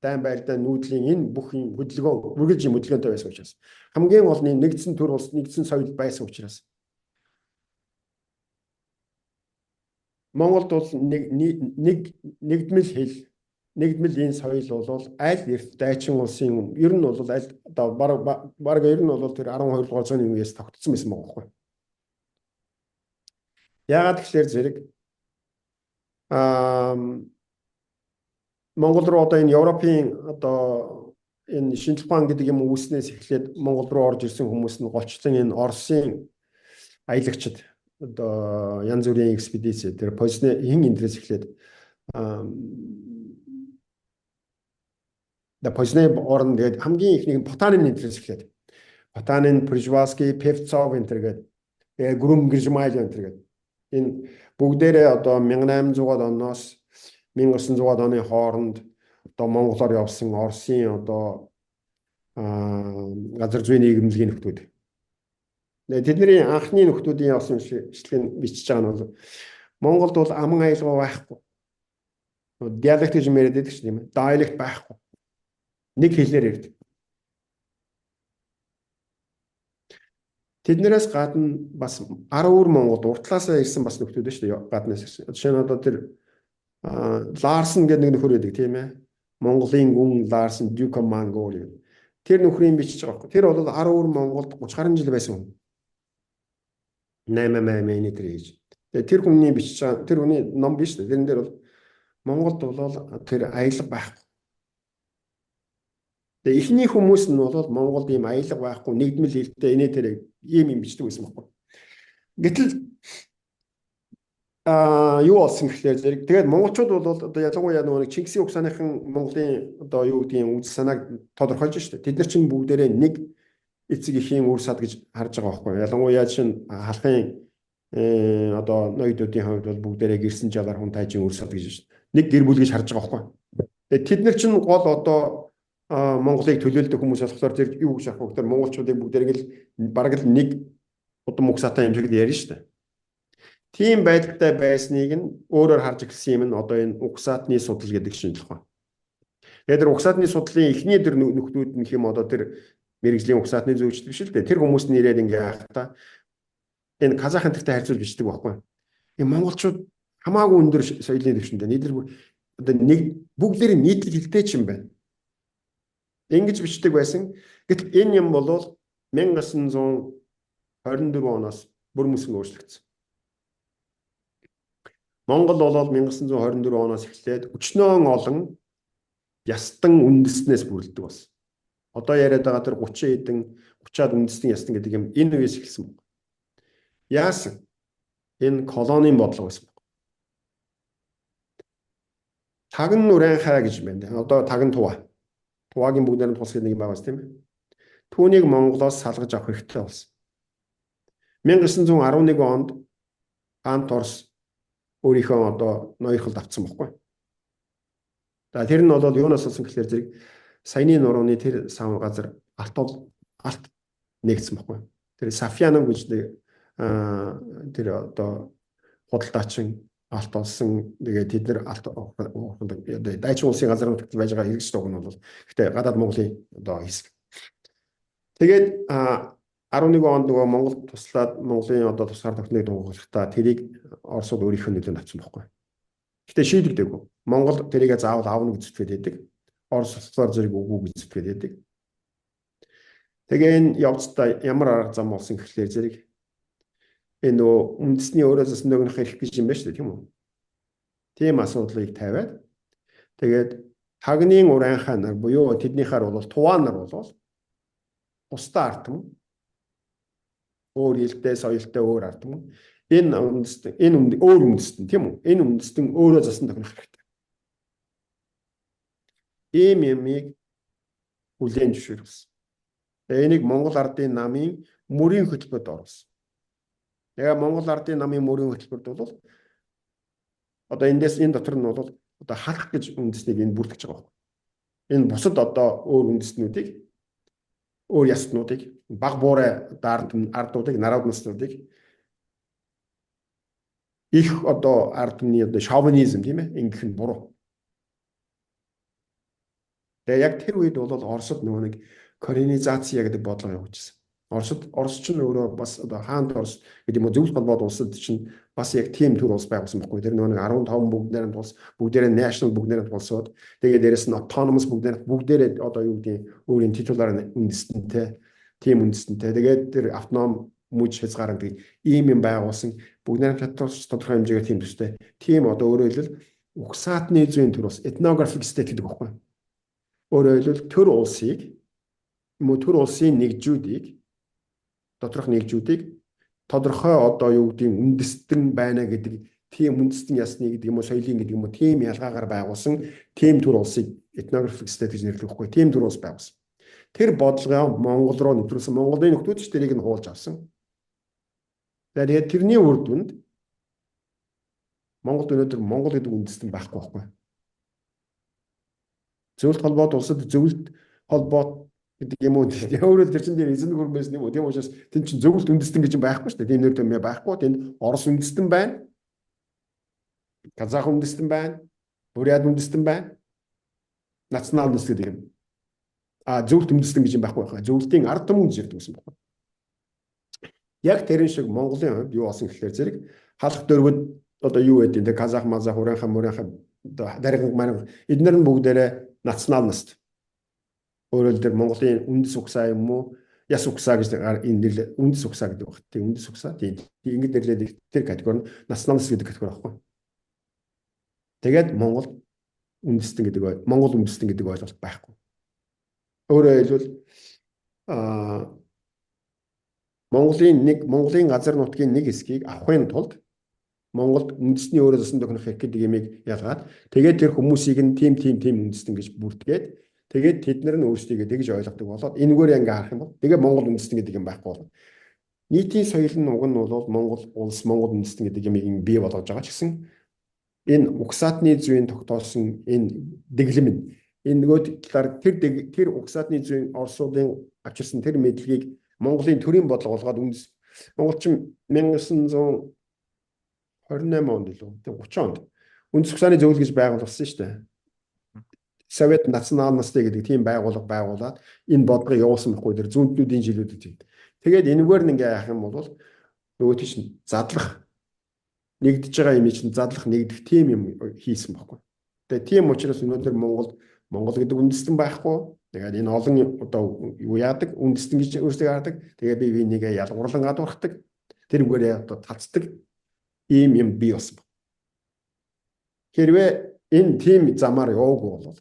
Дайн байлдаа нүүдлийн энэ бүх юм хөдөлгөөн үргэлж юм хөдөлгөөнтэй байсан учраас хамгийн гол нь нэгдсэн төр улс нэгдсэн соёл байсан учраас Монголд бол нэгдмэл хэл нэгдмэл энэ соёл бол аль эрт дайчин улсын ер нь бол аль одоо баг ер нь бол тэр 12 дугаар зууны үеэс тогтсон байсан байгаа байхгүй. Яагаад гэхээр зэрэг Монгол руу одоо энэ Европын одоо энэ шинжлэх ухаан гэдэг юм үүснээс эхлээд Монгол руу орж ирсэн хүмүүс нь голчлон энэ Оросын аялагчид одоо янз бүрийн экспедиц тэр Позны хин энтрээс эхлээд Позны орн тэгээд хамгийн ихнийг Потанин энтрээс эхлээд Потанин, Пржевальский, Певцов энтер гэдэг Гүрүм Гэржмайл энтер гэдэг энэ бүгдээрээ одоо 1800-аад оноос 1900-аад оны хооронд одоо Монголоор явсан Оросын одоо газар зүйн нийгэмлэгийн нөхдүүд. Тэдний анхны нөхдүүдийн явсан бичлэгийг бичиж байгаа нь бол Монголд бол аман аюулгүй байхгүй. Диалект гэж яриад байдаг ч тийм ээ. Диалект байхгүй. Нэг хэлээр ярьдаг. Тэднээс гадна бас 10 өөр Монголд уртлаасаа ирсэн бас нөхдүүд шүү дээ. Гаднаас ирсэн. Жишээ нь одоо тэр Ларсон гэдэг нэг нөхөр байдаг тийм ээ. Монголын гүн Ларсон Duke of Mongolia. Тэр нөхрийн бичиж байгаа байхгүй. Тэр бол 10 өөр Монголд 30 гаруй жил байсан хүн. 8 тэр ээж. Тэр хүний бичиж байгаа тэр хүний ном биш үү? Тэрэн дээр бол Монголд бол тэр аялал байхгүй. Тэгээ эхний хүмүүс нь бол Монголд ийм аялал байхгүй, нэгдмэл хэлтэй инээ тэр ийм бичдэг байсан байхгүй. Гэтэл юу болсон гэхлээр зэрэг тэгээд монголчууд бол одоо ялангуяа нэг Чингисийн угсааныхан Монголын одоо юу гэдгийг үзэл санааг тодорхойлж штэ. Тэд нар чинь бүгдээрээ нэг эцэг эхийн үр сад гэж харж байгаа байхгүй. Ялангуяа чинь халахын одоо ноёдуудын хувьд бол бүгдээрээ гэрсэн жалаар хүн тайжин үр сад гэж штэ. Нэг гэр бүл гэж харж байгаа байхгүй. Тэгээд тэд нар чинь гол одоо Монголыг төлөөлдөг хүмүүс болохоор тэр юу гэж авах вэ гэхээр монголчуудыг бүгдээрээ л бараг л нэг удам угсаатай юм шиг ярьж штэ. Тийм байдалтай байсныг нь өөрөөр харж эхэлсэн юм нь одоо энэ угсаатны судал гэдэг шинжлэх ухаан. Тэгээд тэр угсаатны судлалын эхний тэр нөхдүүд нь хэм одоо тэр мэрэгжлийн угсаатны зөвчд биш л дээ. Тэр хүмүүс нь ирээд ингээ хаахта энэ казах энтертэй харьцуулж бичдэг байхгүй. Энэ монголчууд хамаагүй өндөр соёлын дэвшиндээ нийлэр одоо нэг бүгдээрээ нийтлэг хэлтэй ч юм байна. Ингэж бичдэг байсан. Гэтэл энэ юм бол 1924 оноос бүр мөсөн өөрчлөгдсөн. Монгол бол 1924 оноос эхлээд өчнөөн олон ястан үндэснээс бүрддэг болсон. Одоо яриад байгаа тэр 30-аад үндэстэн ястан гэдэг юм энэ үеэс эхэлсэн. Яасан? Энэ колонийн бодлого байсан. Тагн нүрэн хай гэж байна. Одоо тагн тува. Туваагийн бүгдээр нь тус гэдэг нэг юм байгаас тийм ээ. Түүнийг Монголоос салгаж авах хэрэгтэй болсон. 1911 онд Гант Орос өөрийнхөө одоо ноёрхолд авцсан байхгүй. За тэр нь бол юунаас болсон гэхээр зэрэг саяны нурууны тэр сав газар алт нэгдсэн байхгүй. Тэр Сафьянов гэж тэр одоо худалдаачин алт олсон. Тэгээд тэд нар алт дайчин улсын газар нутагт байж байгаа хэрэгж дуг нь бол гэхдээ гадаад Монголын одоо хэсэг. Тэгээд 11 онд нөгөө Монгол туслаад Монголын одоо тусгаар тогтныг дунгуулахдаа тэрийг Оросууд өөрийнхөө нөлөөнд авсан байхгүй. Гэтэ шийдэгдээгүй. Монгол тэрийг заавал аавна гэж зүтгээд байдаг. Орос улсаар зэрэг үгүй гэж зүтгээд байдаг. Тэгээ энэ явцдаа ямар арга зам болсон гэхлээр зэрэг энэ нөгөө үндэсний өөрөө засан нөгөөх хэрэг гэж юм байна шүү дээ тийм үү? Тийм асуудлыг тавиад тэгээд тагнын урайхаа нар буюу тэднийхаар бол туваа нар бол устдаа ард юм. Өөр хэлтэй, соёлтой өөр ард юм. Энэ үндэстэн өөр үндэстэн тийм үү? Энэ үндэстэн өөрөө засан тохирох хэрэгтэй. Ийм юмыг хүлээн зөвшөөрсөн. Энийг Монгол ардын намын мөрийн хөтөлбөрт оруулсан. Тэгээ Монгол ардын намын мөрийн хөтөлбөрт бол одоо энэ дотор нь бол одоо халах гэж үндэснийг энэ бүртгэж байгаа байна. Энэ бусад одоо өөр үндэстнүүдийг өөр ястнуудыг баг буурай ардуудыг нараад наснуудыг их одоо ардны одоо шовинизм тийм ээ ингэх нь буруу. Тэгээ яг тэр үед бол Оросд нөгөө нэг колонизаци гэдэг бодлого явуулжсэн. Орос ч өөрөө бас одоо хаант Орос гэдэг юм зөвлөлт холбоод улсад чинь бас яг тийм төр улс байгуулсан байхгүй. Тэр нөгөө нэг 15 бүгдээр нь тулс бүгдээрээ national бүгдээр нь тулсууд тэгээд дээрэс нь autonomous бүгдээрээ одоо юу гэдэг өөрийн титулаар үндэстэнтэй тийм үндэстэнтэй тэгээд тэр автоном мужи хязгаарлалт ийм юм байгуулсан бүгдээр нь тодорхой хэмжээгээр тийм төстэй. Тийм одоо өөрөөр хэлбэл угсаатны зүйн төр улс ethnographic state гэдэг байхгүй. Өөрөөр хэлбэл төр улсыг төр улсын нэгжүүдийг доторх нэгжүүдийг тодорхой одоо юу гэдэг үндэстэн байна гэдэг тийм үндэстэн ясны гэдэг юм уу соёлын гэдэг юм уу тийм ялгаагаар байгуулсан тийм төр улсыг ethnographic state гэж нэрлэх байхгүй тийм төр улс байгуулсан. Тэр бодлогоо Монгол руу нэвтрүүлсэн. Монголын нөхдүүд ч тэрийг нь хуулж авсан. Тэгээд тэрний үр дүнд Монголд өнөөдөр Монгол гэдэг үндэстэн байхгүй байхгүй. Зөвлөлт холбоот улсад зөвлөлт холбоот гэдэг юм уу? Өөрөөр тэр чинь дээр эзэн гүрэн байсан юм уу? Тийм учраас тэнд чинь зөвлөлт үндэстэн гэж юм байхгүй шүү дээ. Тийм нэр томьёо байхгүй. Тэнд Орос үндэстэн байна. Казах үндэстэн байна. Бурят үндэстэн байна. Национал үндэстэн гэдэг юм. Зөвлөлт үндэстэн гэж юм байхгүй байна. Зөвлөлтийн ард түмэн гэж ярьдаг гэсэн байна. Яг тэрэн шиг Монголын хувьд юу болсон гэхээр зэрэг халах дөрвөд одоо юу гэдэг вэ? Казах, мазах, уранха дариг маань эдгээр нь бүгдээрээ националист. Өөрөөр хэлбэл Монголын үндэс угсаа юм уу? Яс угсаа гэж энэ нэрлээ үндэс угсаа гэдэг баг. Тийм үндэс угсаа. Тийм ингэж нэрлээд тэр категори нь националист гэдэг категори баггүй. Тэгээд Монгол үндэстэн гэдэг Монгол үндэстэн гэдэг ойлголт байхгүй. Өөрөөр хэлбэл Монголын газар нутгийн нэг хэсгийг авахын тулд Монголд үндэсний өөрөө зөсөн тохинох хэрэг гэдэг ямиг ялгаад тэгээд тэр хүмүүсийг нь тийм үндэстэн гэж бүрдгээд тэгээд тэд нар нь өөрсдийгөө тэгж ойлгодог болоод энэгээр ингээ харах юм бол тэгээ Монгол үндэстэн гэдэг юм байхгүй болно. Нийтийн соёлын уг нь бол Монгол улс Монгол үндэстэн гэдэг ямиг бий болгож байгаа ч гэсэн энэ угсаатны зүйн тогтоосон энэ дэглэм нь энэ нөгөө талаар тэр угсаатны зүйн Оросуудын авчирсан тэр мэдлэгийг Монголын төрийн бодлого болгоод монголчин 1928 онд илүү 30 онд үндэс угсааны зөвлөл гэж байгуулсан шүү дээ. Совет националностей гэдэг тийм байгууллага байгуулад энэ бодлогыг явуулсан байхгүй тэр зүүнтнүүдийн жилүүдэд тийм. Тэгээд энэгээр нь ингээ яах юм бол нөгөө тийш задлах нэгдэж байгаа юм чинь задлах нэгдэх тийм юм хийсэн байхгүй. Тэгээд тийм учраас өнөөдөр Монгол гэдэг үндэстэн байхгүй. Тэгээд энэ олон одоо юу яадаг үндэстэн гэж өөрсдөө яадаг. Тэгээд бие бинийгээ ялгуурлан гадуурхдаг. Тэр үгээрээ одоо талцдаг ийм юм бий болсон. Хэрвээ энэ тийм замаар яваагүй бол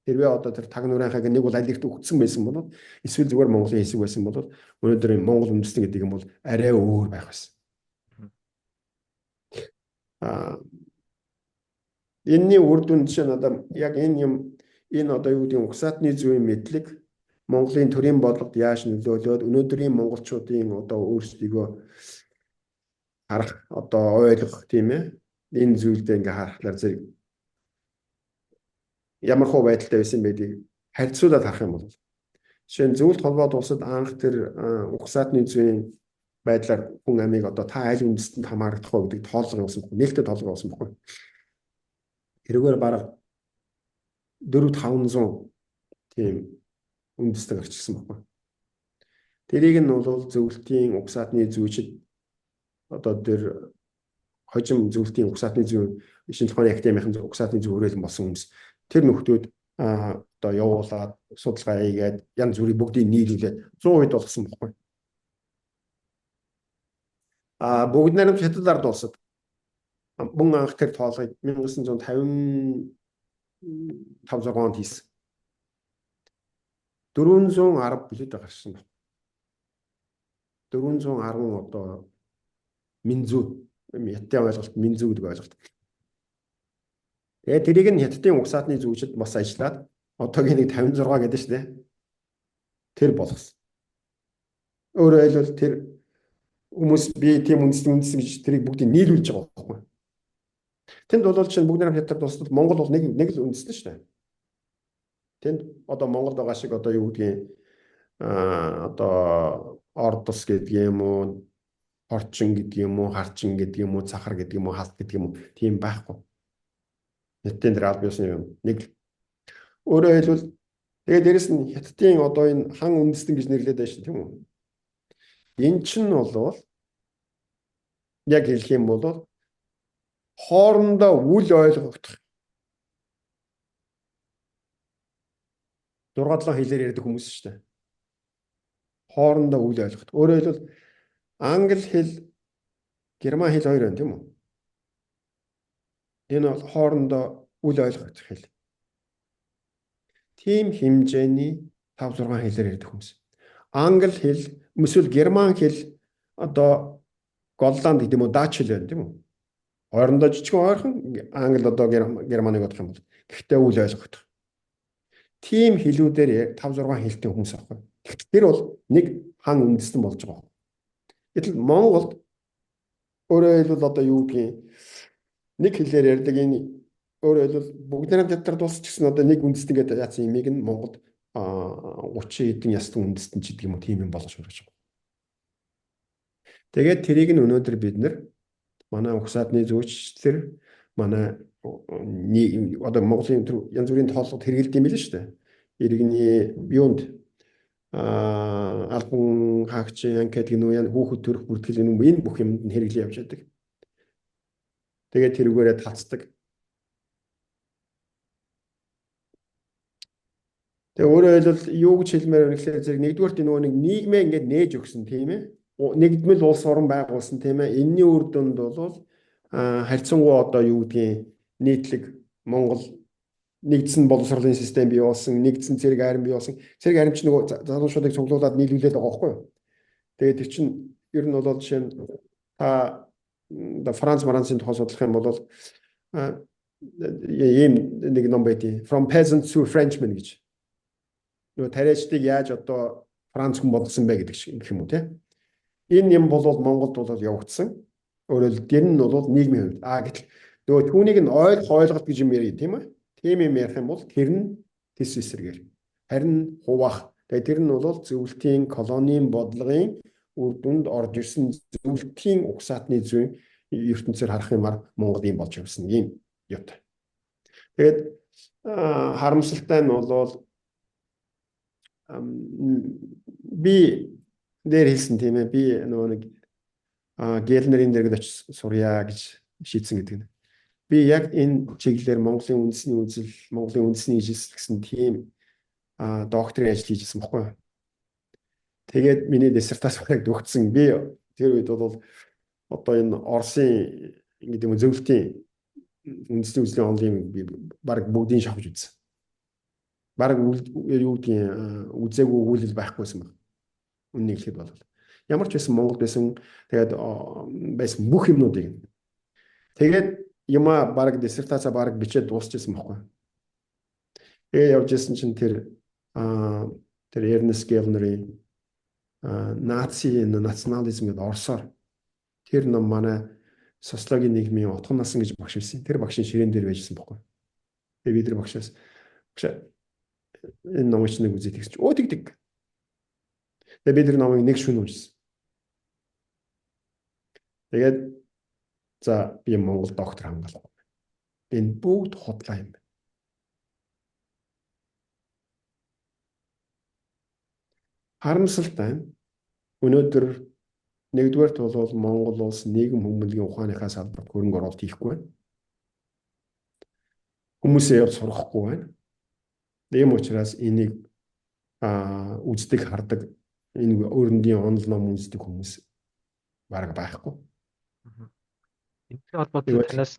хэрвээ одоо тэр тагнуурынхаг нэг бол алигт өгцсөн байсан бол эсвэл зүгээр Монголын хэсэг байсан бол өнөөдөр Монгол үндэстэн гэдэг юм бол арай өөр байх байсан. Энэний үр дүн чинь одоо яг энэ одоо юу гэдэг угсаатны зүйн мэдлэг Монголын төрийн бодлогод яаж нөлөөлөөд өнөөдрийн монголчуудын одоо өөрсдийгөө харах одоо ойлгох тийм ээ энэ зүйлдээ ингээ харахаар зэрэг ямар хөө байдалтай байсан байдгийг харьцуулаад харах юм бол жишээ нь зөвлөлт холбоот улсад анх тэр угсаатны зүйн байдлаар хүн амийг одоо та аль үндэстэнд хамаарах вэ гэдэг тоолго явуулсан байна. Нээлттэй тоолго явуулсан байна. Тэрүүгээр бараг 400-500 тийм үндэстэн гарчсан байна. Тэрийг нь бол зөвлөлтийн угсаатны зүйчид одоо тэр хожим зөвлөлтийн угсаатны зүй шинжлэх ухааны академийн угсаатны зүй хүрээлэн болсон хүмүүс тэр нөхдүүд одоо явуулаад судалгаа хийгээд янз бүрийн бүгдийг нийлүүлээд 100% болгосон байхгүй. Бүгд найрамд хятад ард улсад мөн анх тэр тоолгыг 1955 6 онд хийсэн. 410 билет гарсан байна. 410 одоо минзүү хятадын ойлголт минзүү гэдэг ойлголт. Тэгээд тэрийг нь хятадын угсаатны зүйчид бас ажиллаад одоогийн нэг 56 гэдэг шүү дээ. Тэр болгосон. Өөрөөр хэлбэл тэр хүмүүс би тийм үндэстэн гэж тэрийг бүгдийг нийлүүлж байгаа байхгүй. Тэнд бол чинь бүгд нэг хятад улсад Монгол бол нэг л үндэстэн шүү дээ. Тэнд одоо Монголд байгаа шиг одоо юу гэдгийг одоо ордос гэдэг юм уу, орчин гэдэг юм уу, харчин гэдэг юм уу, цахар гэдэг юм уу, халт гэдэг юм уу тийм байхгүй. Хятадын дээр аль биесний юм нэг л. Өөрөөр хэлбэл тэгээд дээрэс нь хятадын одоо энэ хан үндэстэн гэж нэрлэдэг байж тийм үү? Энэ чинь бол яг хэлэх юм бол хоорондоо үл ойлгогдох 6-7 хэлээр ярьдаг хүмүүс шүү дээ. Хоорондоо үл ойлгох. Өөрөөр хэлбэл англи хэл, герман хэл хоёр байна тийм үү? Энэ бол хоорондоо үл ойлгох хэл. Тийм хэмжээний 5-6 хэлээр ярьдаг хүмүүс. Англи хэл, эсвэл герман хэл одоо Голланд гэдэг юм уу, Дач хэл байна тийм үү? Хоорондоо жижигхэн ойрхон англи одоо германыг бодох юм бол гэхдээ үл ойлгох. Тийм хэлүүдээр 5-6 хэлтэй хүмүүс аахгүй. Тэр бол нэг хан үндэстэн болж байгаа. Гэтэл Монголд өөрөөр хэлбэл одоо юу гэдгийг нэг хэлээр ярьдаг энэ Өөрөөр хэлбэл бүгд нэг ядтар дуусч гэсэн одоо нэг үндэстэн гэдэг яатсан имийг нь Монголд 30 хэдэн ястан үндэстэн ч гэдэг юм уу тийм юм болгож өргөж байгаа. Тэгээд тэрийг нь өнөөдөр бид нар манай угсаадны зүйчдэр манай одоо Монголын янз бүрийн тооллогод хэрэгэлдэг юм билээ шүү дээ. Иргэний юунд албан хаагчийн анкет гэнүү яа хүүхэд төрөх бүртгэл гэнүү энэ бүх юмд нь хэрэглээ явж байдаг. Тэгээд тэрүүгээрээ талцдаг. Тэгээ өөрөөр хэлбэл юу гэж хэлмээр байна гэхээр зэрэг нэгдүгээрт нөгөө нэг нийгмээ ингээд нээж өгсөн тийм ээ. Нэгдмэл улс орон байгуулсан тийм ээ. Энэний үр дүнд бол харьцангуй одоо юу гэдгийг нийтлэг Монгол нэгдсэн боловсролын систем бий болсон, нэгдсэн цэрэг арми бий болсон. Цэрэг арми ч нөгөө залуучуудыг цуглуулад нийлүүлээд байгаа байхгүй юу? Тэгээд тэр чинь ер нь бол жишээ нь Францын тухай судлах юм бол ийм нэг ном байдیں۔ From Peasants to Frenchmen гэж. Нөгөө тариачдыг яаж одоо Франц хүн болгосон бэ гэдэг гэх юм уу те. Энэ юм бол Монголд бол явагдсан. Өөрөөр хэлбэл энэ нь бол нийгмийн хувьд. Гэтэл нөгөө түүнийг нь ойлголт гэж юм ярив тийм ээ. Тийм юм ярих юм бол тэр нь тис эсрэгээр. Харин хуваах. Тэгээ тэр нь бол зөвлөлтийн колонийн бодлогын үр дүнд орж ирсэн зөвлөлтийн угсаатны зүйн ертөнцөөр харах юмар Монгол юм болж явсан юм юутай. Тэгээд харамсалтай нь бол би дээр хэлсэн тийм ээ. Би нөгөө нэг Гелнерийн дэргэд очиж сурья гэж шийдсэн гэдэг нь. Би яг энэ чиглэлээр Монголын үндэсний үзэл, Монголын үндэсний ижил гэсэн тийм докторийн ажил хийжсэн баггүй юу. Тэгээд миний диссертацийг өгсөн. Би тэр үед бол одоо энэ Оросын гэдэг юм зөвлөлтийн үндэсний үзлийн онлын би баг бүгдийг шавж үзсэн. Баг юу гэдгийг үзээгүй үйлдэл байхгүйсэн баг. Үннийг хэлэхэд бол ямар ч байсан Монгол байсан тэгээд байсан бүх юмнуудыг тэгээд юма баг диссертацаа баг бичээд дуусчихсан байхгүй. Тэгээ явж исэн чинь тэр Эрнест Гелнерийн национализм гэдэг Оросоор тэр ном манай социологийн нийгмийн утган насан гэж багш байсан. Тэр багшийн ширээн дээр байжсэн байхгүй. Тэгээ бид нар багшаас энэ номыг нэг үзээд тэгсэн чинь тэгдэг. Тэгээ бид нар номыг нэг шөнө уншсан. Тэгээд за би Монгол доктор хангалах. Энэ бүгд худлаа юм байна. Харамсалтай нь өнөөдөр нэгдүгээрт бол Монгол улс нийгэм хүмүүнлэгийн ухааныхаа салбарт хөрөнгө оруулалт хийхгүй байна. Хүмүүсээ явж сурахгүй байна. Ийм учраас энийг үздэг хардаг энэ өрөндийн онол ном үздэг хүмүүс бараг байхгүй. Энэтэй холбоотой танаас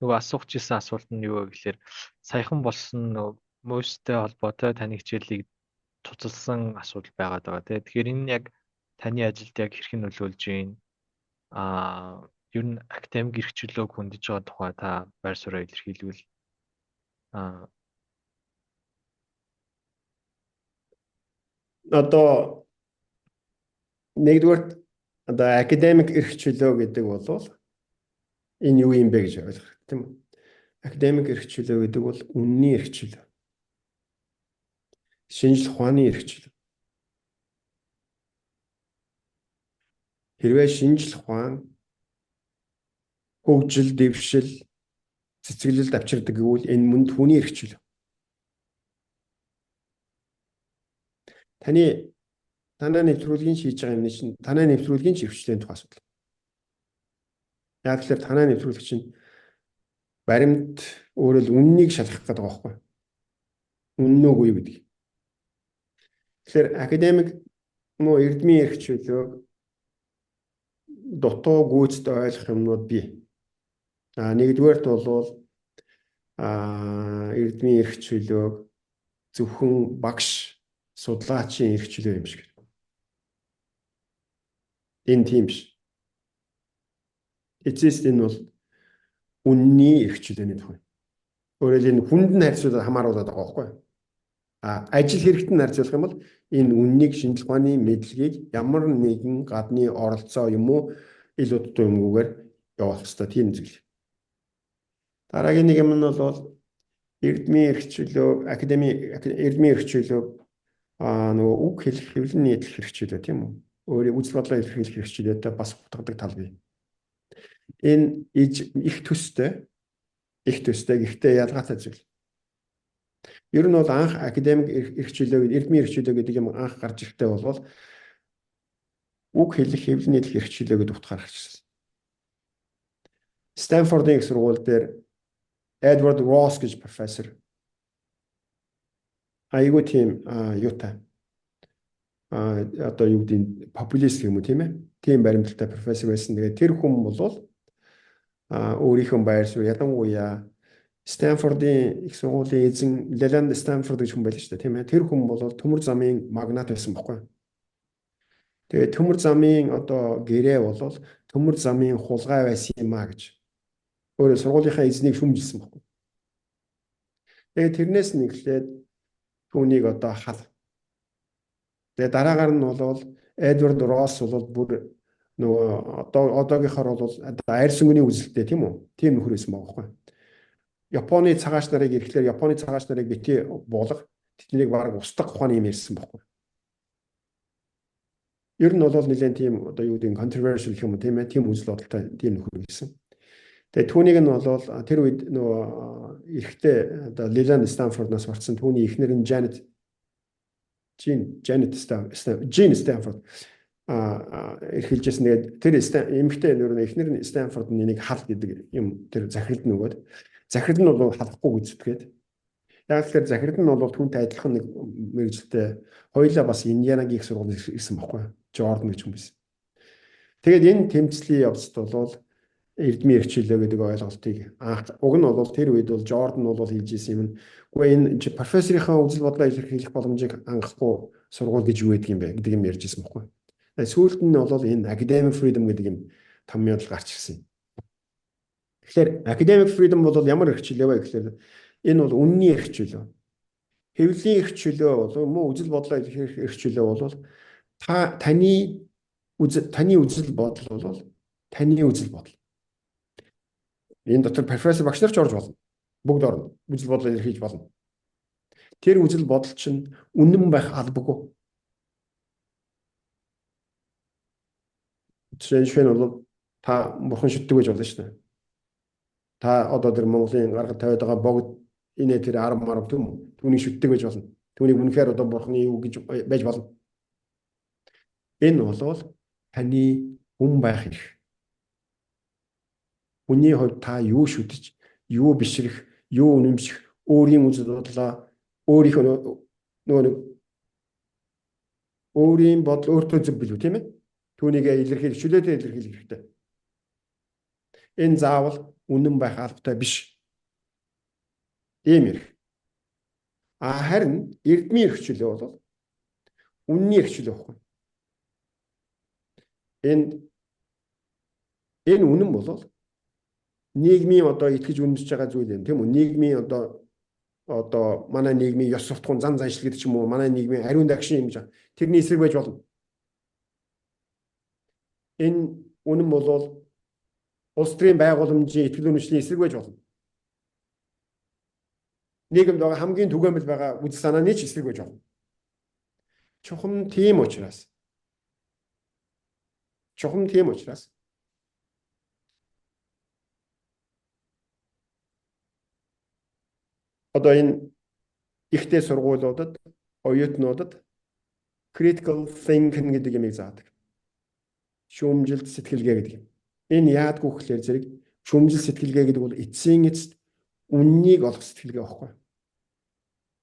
нөгөө асуух гэсэн асуулт нь юу вэ гэхээр саяхан болсон нөгөө мөстэй холбоотой таны хичээлийг цуцалсан асуудал байгаад байгаа тийм. Тэгэхээр энэ яг таны ажилд яг хэрхэн нөлөөлж байна? Ер нь академик эрхчлөлөө хөндөж байгаа тухай та байр сууриа илэрхийлвэл одоо нэгдүгээр одоо академик эрхчлөө гэдэг бол энэ юу юм бэ гэж ойлгох тийм үү? Академик эрхчлөө гэдэг бол үнний эрхчлөө. Шинжлэх ухааны эрхчлөө. Хэрвээ шинжлэх ухаан хөгжил, дэвшил, цэцгэлэлд авчирдаг гэвэл энэ мөн түүний эрхчлөө. Танай нэвтрүүлгийн хийж байгаа юм чинь танай нэвтрүүлгийн эрхчлөөний тухай асуудал. Яг тэгэхээр танай нэвтрүүлэг чинь баримт өөрөө л үннийг шалгах гэдэг байгаа байхгүй. Үнэн үгүй юу гэдэг. Тэгэхээр академик эрдмийн эрхчлөөг дутуу гүйцэд ойлгох юмнууд бий. Нэгдүгээрт бол эрдмийн эрхчлөөг зөвхөн багш судлаачийн эрхчлөө юм шиг. Энэ тийм биш. Эцэст энэ бол үнний эрхчлөөний тухай. Өөрөөр хэлбэл хүнд нь харьцуулаад хамааруулаад байгаа байхгүй. Ажил хэрэгт нь харьцуулах юм бол энэ үннийг шинжлэх ухааны мэдлэгийг ямар нэгэн гадны оролцоо юм уу илүү дутуу юмгүйгээр явуулах хэрэгтэй тийм зүйл. Дараагийн нэг юм нь бол эрдмийн эрх чөлөө, эрдмийн эрх чөлөө нөгөө үг хэлэх, хэвлэн нийтлэх эрх чөлөө тийм үү? Өөрийн үзэл бодлоо илэрхийлэх эрх чөлөөтэй бас утгадаг тал бий. Энэ их төстэй гэхдээ ялгаатай зүйл. Ер нь бол анх академик эрх чөлөө, эрдмийн эрх чөлөө гэдэг юм анх гарч ирэхдээ бол үг хэлэх, хэвлэн нийтлэх эрх чөлөө гэдэг утгаар гарч ирсэн. Стэнфордын их сургууль дээр Эдвард Росс гэж профессор айгүй тийм юутай одоо юу гэдэг популист юм уу тийм ээ? Тийм баримталтай профессор байсан. Тэгээд тэр хүн бол өөрийнхөө байр суурь ялангуяа Стэнфордын их сургуулийн эзэн Леланд Стэнфорд гэж хүн байлаа шүү дээ тийм ээ. Тэр хүн бол төмөр замын магнат байсан байхгүй. Тэгээд төмөр замын одоо гэрээ бол төмөр замын хулгай байсан юм а гэж өөрөө сургуулийнхаа эзнийг шүмжилсэн байхгүй. Тэгээд тэрнээс нь эхлээд түүнийг одоо хал. Тэгээд дараагаар нь бол Эдвард Росс бол бүр нөгөө одоогийнхоор бол арьс өнгөний үзэлтэй тийм үү? Тийм нөхөр байсан байгаа байхгүй. Японы цагаач нарыг ирэхлээр Японы цагаач нарыг бити буулга тэднийг баг устгах ухааны юм ярьсан байхгүй. Ер нь бол нэлээд тийм одоо юу гэдэг controversial юм тийм ээ? Тийм үзэл бодолтой тийм нөхөр байсан. Тэгээ түүнийг нь бол тэр үед нөгөө эрэхтэй одоо Лиланд Стэнфорднаас орсон түүний эхнэр нь Джин Стэнфорд эрхэлжсэн. Тэгээд тэр эмэгтэй нөр нь эхнэр нь Стэнфорд нэг хал гэдэг юм тэр захиралд нөгөөд захирал нь бол халахгүй үздэг. Яг тэгэхээр захирал нь бол түүнтэй адилхан нэг мэрэгчлээ хоёулаа бас Индианагийн их сургуульд ирсэн байхгүй. Жордан гэж хүн байсан. Тэгээд энэ тэмцлийн явцд бол эрдмийн эрх чөлөө гэдэг ойлголтыг анх уг нь бол тэр үед бол Жордан бол хийж исэн юм. Гэхдээ энэ профессорынхаа үзэл бодлоо илэрхийлэх боломжийг хангахгүй сургууль гэж юу гэдэг юм бэ гэдэг юм ярьж исэн байхгүй. Сүүлд нь бол энэ academic freedom гэдэг юм том явдал гарч ирсэн. Тэгэхээр academic freedom бол ямар эрх чөлөө вэ гэхээр энэ бол үнний эрх чөлөө. Хэвлэлийн эрх чөлөө бол мөн үзэл бодлоо илэрхийлэх эрх чөлөө бол таны үзэл бодол бол таны үзэл бодол. Энэ дотор профессор багш нар ч орж болно. Бүгд орно. Үзэл бодлоо илэрхийлж болно. Тэр үзэл бодол чинь үнэн байх албагүй. Жишээ нь бол та бурхан шүтдэг гэж болно шүү дээ. Та одоо тэр Монголын гаргал тавиад байгаа богд инээ тэр 10 марав тийм үү? Түүнийг шүтдэг гэж болно. Түүнийг үнэхээр одоо бурханы юу гэж байж болно. Энэ бол таны хүн байх эрх. Хүний хувьд та юу шүтэж, юу бишрэх, юу үнэмших, өөрийн үзэл бодлоо, өөрийн бодол өөртөө зөв билүү тийм ээ? Түүнийг илэрхийлэх, чөлөөтэй илэрхийлэх хэрэгтэй. Энэ заавал үнэн байх албатай биш. Ийм эрх. Харин эрдмийн эрх чөлөө бол үнний эрх чөлөө байхгүй. Энэ үнэн бол нийгмийн одоо итгэж үнэмшиж байгаа зүйл юм тийм үү? Нийгмийн одоо манай нийгмийн ёс суртахуун зан заншил гэдэг ч юм уу, манай нийгмийн ариун дагшин юм жаа. Тэрний эсрэг байж болно. Энэ үнэн бол улс төрийн байгууламжийн итгэл үнэмшлийн эсрэг байж болно. Нийгэмд байгаа хамгийн түгээмэл байгаа үзэл санааны ч эсрэг байж болно. Чухам тийм учраас одоо энэ ихтэй сургуулиудад, оюутнуудад critical thinking гэдэг юмыг заадаг. Шүүмжилт сэтгэлгээ гэдэг юм. Энэ яадгүй гэхээр зэрэг шүүмжил сэтгэлгээ гэдэг бол эцсийн эцэст үннийг олох сэтгэлгээ байхгүй.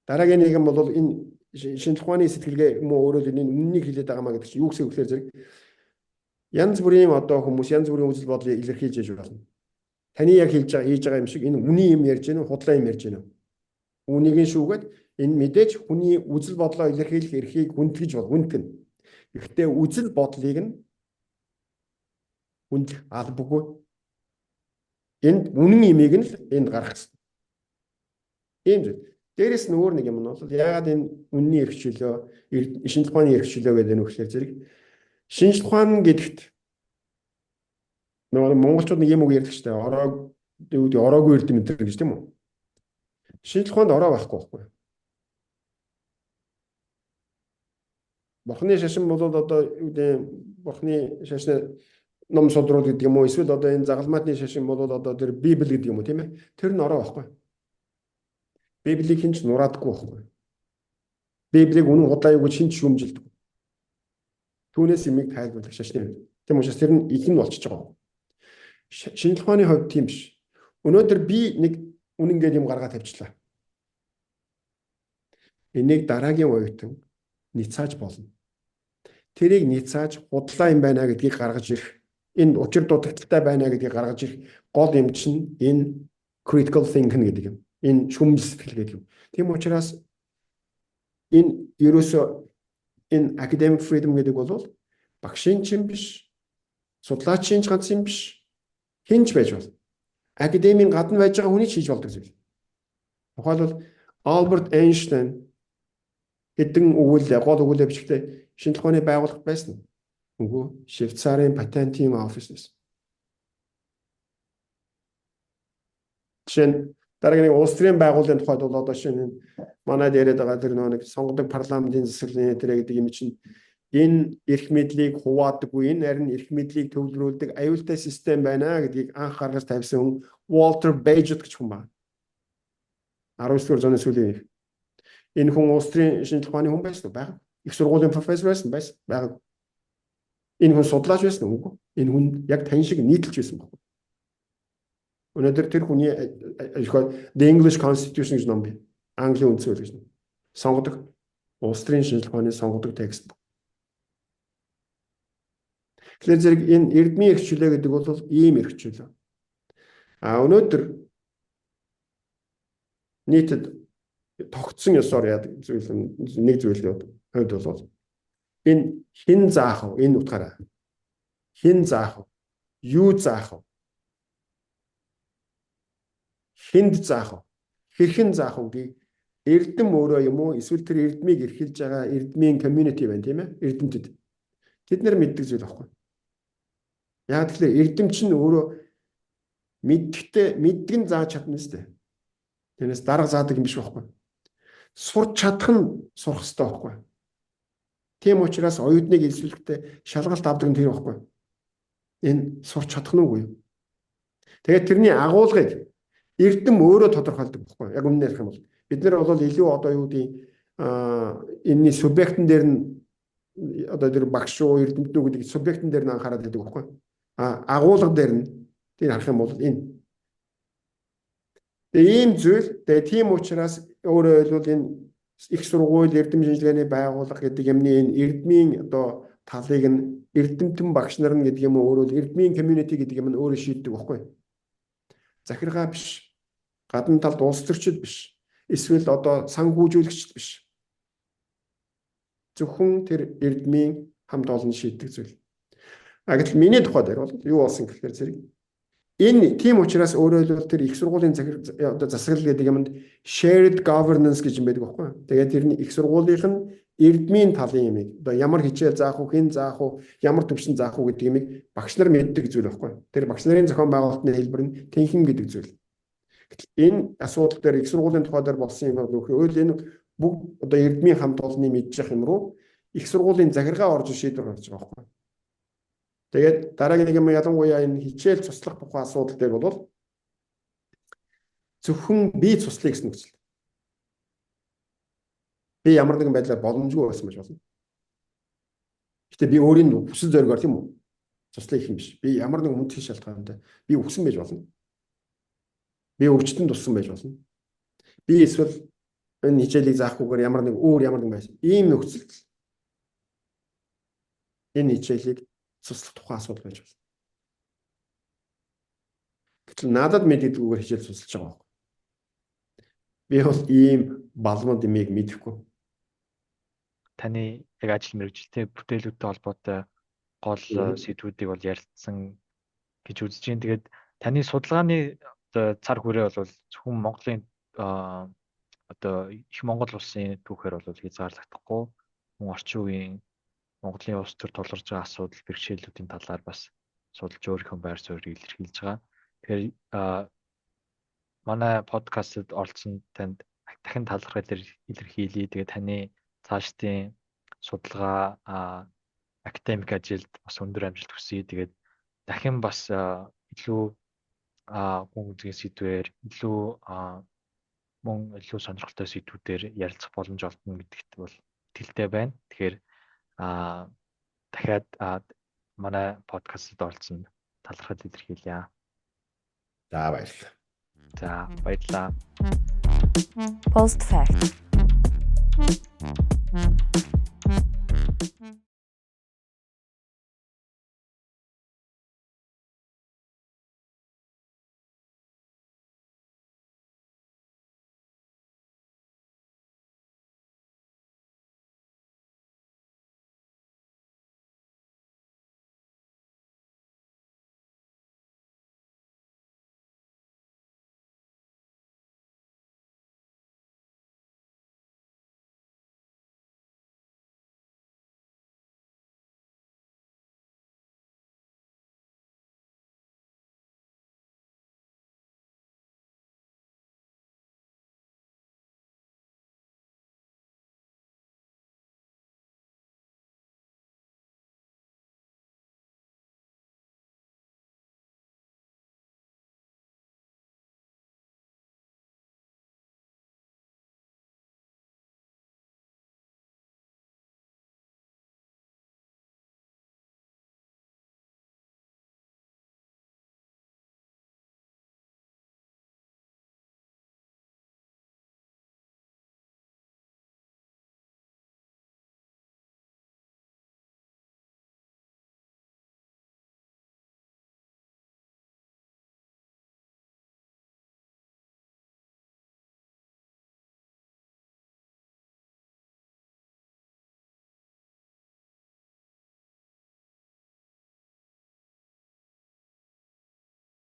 Дараагийн нэг юм бол энэ шинжлэх ухааны сэтгэлгээ юм уу өөрөөр хэлбэл үннийг хилээд байгаа маа гэдэг чинь юу гэсэн үг гэхээр зэрэг янз бүрийн одоо хүмүүс янз бүрийн үзэл бодлыг илэрхийлж яж болно. Таны яг хийж байгаа юм шиг энэ үний юм ярьж гэнэ үү, худлаа юм ярьж гэнэ үү? Үнийг нь шүүгээд энэ мэдээж хүний үзэл бодлоо илэрхийлэх эрхийг хүндлэж хүндгэн. Гэхдээ үзэл бодлыг нь хүндлэх албагүй. Энд үнэн имийг нь л энд гаргах хэрэгтэй. Ийм зүйл. Дээрээс нь өөр нэг юм нь бол яагаад энэ үнний эрх чөлөө, шинжлэх ухааны эрх чөлөө гэдэг нь өгөхлөөр зэрэг шинжлэх ухаан гэдэгт нөгөө монголчууд нэг юм үг ярьдаг шүү дээ. ороогүй эрдэм энэ гэж тийм үү? Шинжлэх ухаанд ороо байхгүй байхгүй. Бурхны шашин бол одоо юу гэдэг Бурхны шашны ном судрууд гэдэг юм уу? Эсвэл одоо энэ загалмаатны шашин бол одоо тэр Библи гэдэг юм уу тийм ээ? Тэр нь ороо байхгүй. Библийг хинч нураадаггүй байхгүй. Библийг үнэн худлаа юу гэж хинч шүүмжилдэг. Түүнээс юмыг тайлбарлах шашны. Тийм учраас тэр нь их нь болчихж байгаа. Шинжлэх ухааны хувьд тийм биш. Өнөөдөр би нэг үнэн гэдэг юм гаргаад тавьчлаа. Энийг дараагийн оюутан ницааж болно. Тэрийг ницааж худлаа юм байна гэдгийг гаргаж ирэх. Энэ учир дутагдaltaй байна гэдгийг гаргаж ирэх гол юм чинь энэ critical thinking гэдэг юм. Энэ шүмжил сэтгэл гэдэг юм. Тийм учраас энэ ерөөсөө энэ academic freedom гэдэг бол багшийн чинь биш, судлаачийн ганц юм биш, хинч байж болно. Академийн гадна байж байгаа хүний хийж болдог зүйл. Тухайлбал Albert Einstein хэдэн гол өгүүлээ бичгтээ шинжлэх ухааны байгууллага байсан. Үгүй Швейцарын патентын офис байсан. Жишээ нь дараагийн Австрийн байгууллагын тухайд бол одоо шинэ манайд яриад байгаа тэр нэг сонгодог парламентын засаглалын тэр гэдэг юм чинь энэ эрх мэдлийг хуваадаггүй, энэ харин эрх мэдлийг төвлөрүүлдэг аюултай систем байна гэдгийг анх гаргаж тавьсан хүн Walter Bagehot гэж хүн байна. 19-р зууны сүүлийн энэ хүн Австрийн шинжлэх ухааны хүн байсан уу? Бага. Их сургуулийн профессор байсан бага. Энэ хүн судлаач байсан уу? Үгүй. Энэ хүн яг тань шиг нийтэлж байсан баг. Өнөөдөр тэр хүний The English Constitution гэж ном бий. Английн үндсэн хууль гэж ном. Сонгодог Австрийн шинжлэх ухааны сонгодог текст. Тэгэхээр зэрэг энэ эрдмийн эрхчлөө гэдэг бол ийм эрхчлөө. Өнөөдөр нийтэд тогтсон ёсоор яадаг зүйл нэг зүйл хувьд бол энэ хин заах вэ? Энэ утгаараа хин заах вэ? Юу заах вэ? Хинд заах вэ? Хэрхэн заах вэ? Эрдэм өөрөө юм уу? Эсвэл тэр эрдмийг эрхэлж байгаа эрдмийн community байна тийм ээ? Эрдэмтэд. Тэд нэр мэддэг зүйл байхгүй. Яг тэгэхээр эрдэм чинь өөрөө мэддэг нь зааж чадна шүү дээ. Тэрнээс дарга заадаг юм биш байхгүй. Сурч чадах нь сурах хэрэгтэй байхгүй. Тийм учраас оюутныг эсвэлгтээ шалгалт авдаг нь тэр байхгүй. Энэ сурч чадах нь үгүй юу? Тэгээд тэрний агуулгыг эрдэм өөрөө тодорхойлдог байхгүй. Яг үнээр ярих юм бол бид нэр бол илүү одоо юу гэдэг энэний субъектн дээр нь одоо тэр багш уу эрдэмтнүү гэдэг субъектн дээр нь анхаарал байдаг байхгүй. Агуулга дээр нь тэр харах юм бол энэ. Тэгээ ийм зүйл. Тэгээ тийм учраас өөрөөр хэлбэл энэ их сургууль эрдэм шинжилгээний байгууллага гэдэг юмны энэ эрдмийн одоо талыг нь эрдэмтэн багш нар нь гэдэг юм уу өөрөөр эрдмийн community гэдэг юм нь өөрөө шийддэг байхгүй. Захиргаа биш. Гадна талд улс төрчид биш. Эсвэл одоо санхүүжүүлэгчд биш. Зөвхөн тэр эрдмийн хамт олон шийддэг зүйл. Гэтэл миний тухайд бол юу болсон гэхээр зэрэг энэ тийм учраас өөрөөр хэлбэл тэр их сургуулийн одоо засаглал гэдэг юмд shared governance гэж юм байдаг байхгүй. Тэгээд тэр их сургуулийнх нь эрдмийн талын юмыг одоо ямар хичээл заах уу, хэн заах уу, ямар төвшин заах уу гэдэг юмыг багш нар мэддэг зүйл байхгүй. Тэр багш нарын зохион байгуулалтын хэлбэр нь тэнхим гэдэг зүйл. Энэ асуудал дээр их сургуулийн тухай дээр болсон юм нөхөр энэ бүгд одоо эрдмийн хамт олонны мэдчих юм руу их сургуулийн захиргаа орж шийдвэр гаргаж байгаа байхгүй. Тэгээд дараагийн нэг юм ялангуяа энэ хичээл цуслах тухай асуудал дээр бол зөвхөн би цуслая гэсэн үг. Би ямар нэгэн байдлаар боломжгүй байсан байж болно. Гэтэ би өөрийн хүсэл зоригоор тийм үү? Цуслая их юм биш. Би ямар нэгэн хүнд хийх шалтгаантай би өгсөн байж болно. Би өвчтөнд туссан байж болно. Би эсвэл энэ хичээлийг заахгүйгээр ямар нэгэн байсан. Ийм нөхцөлд энэ хичээлийг цуслах тухай асуудал байж байна. Гэтэл надад мэддэггүйгээр хичээл цуслаж байгаа байхгүй. Би бол ийм балмууд имийг мэдэхгүй. Таны яг ажил мэргэжилтэй бүтээлүүдтэй холбоотой гол сэдвүүдийг бол ярилцсан гэж үзэж байна. Тэгээд таны судалгааны цар хүрээ бол зөвхөн Монголын одоо их Монгол улсын түүхээр бол хязгаарлагдахгүй мөн орчин үеийн Монголын улс төр тулгарч байгаа асуудал бэрхшээлүүдийн талаар бас судалж өөрийнхөө байр суурийг илэрхийлж байгаа. Тэгэхээр манай подкастт оролцсон танд дахин талархал илэрхийлье. Тэгээд таны цаашдын судалгаа академик ажилд бас өндөр амжилт хүсье. Тэгээд дахин бас илүү гүн үзгийн сэдвээр илүү сонирхолтой сэдвүүдээр ярилцах боломж олдно гэдэгт бол итгэлтэй байна. Тэгэхээр дахиад манай подкастт оролцсон талархал илэрхийлье. За баярлалаа. За баярлалаа. Post fact.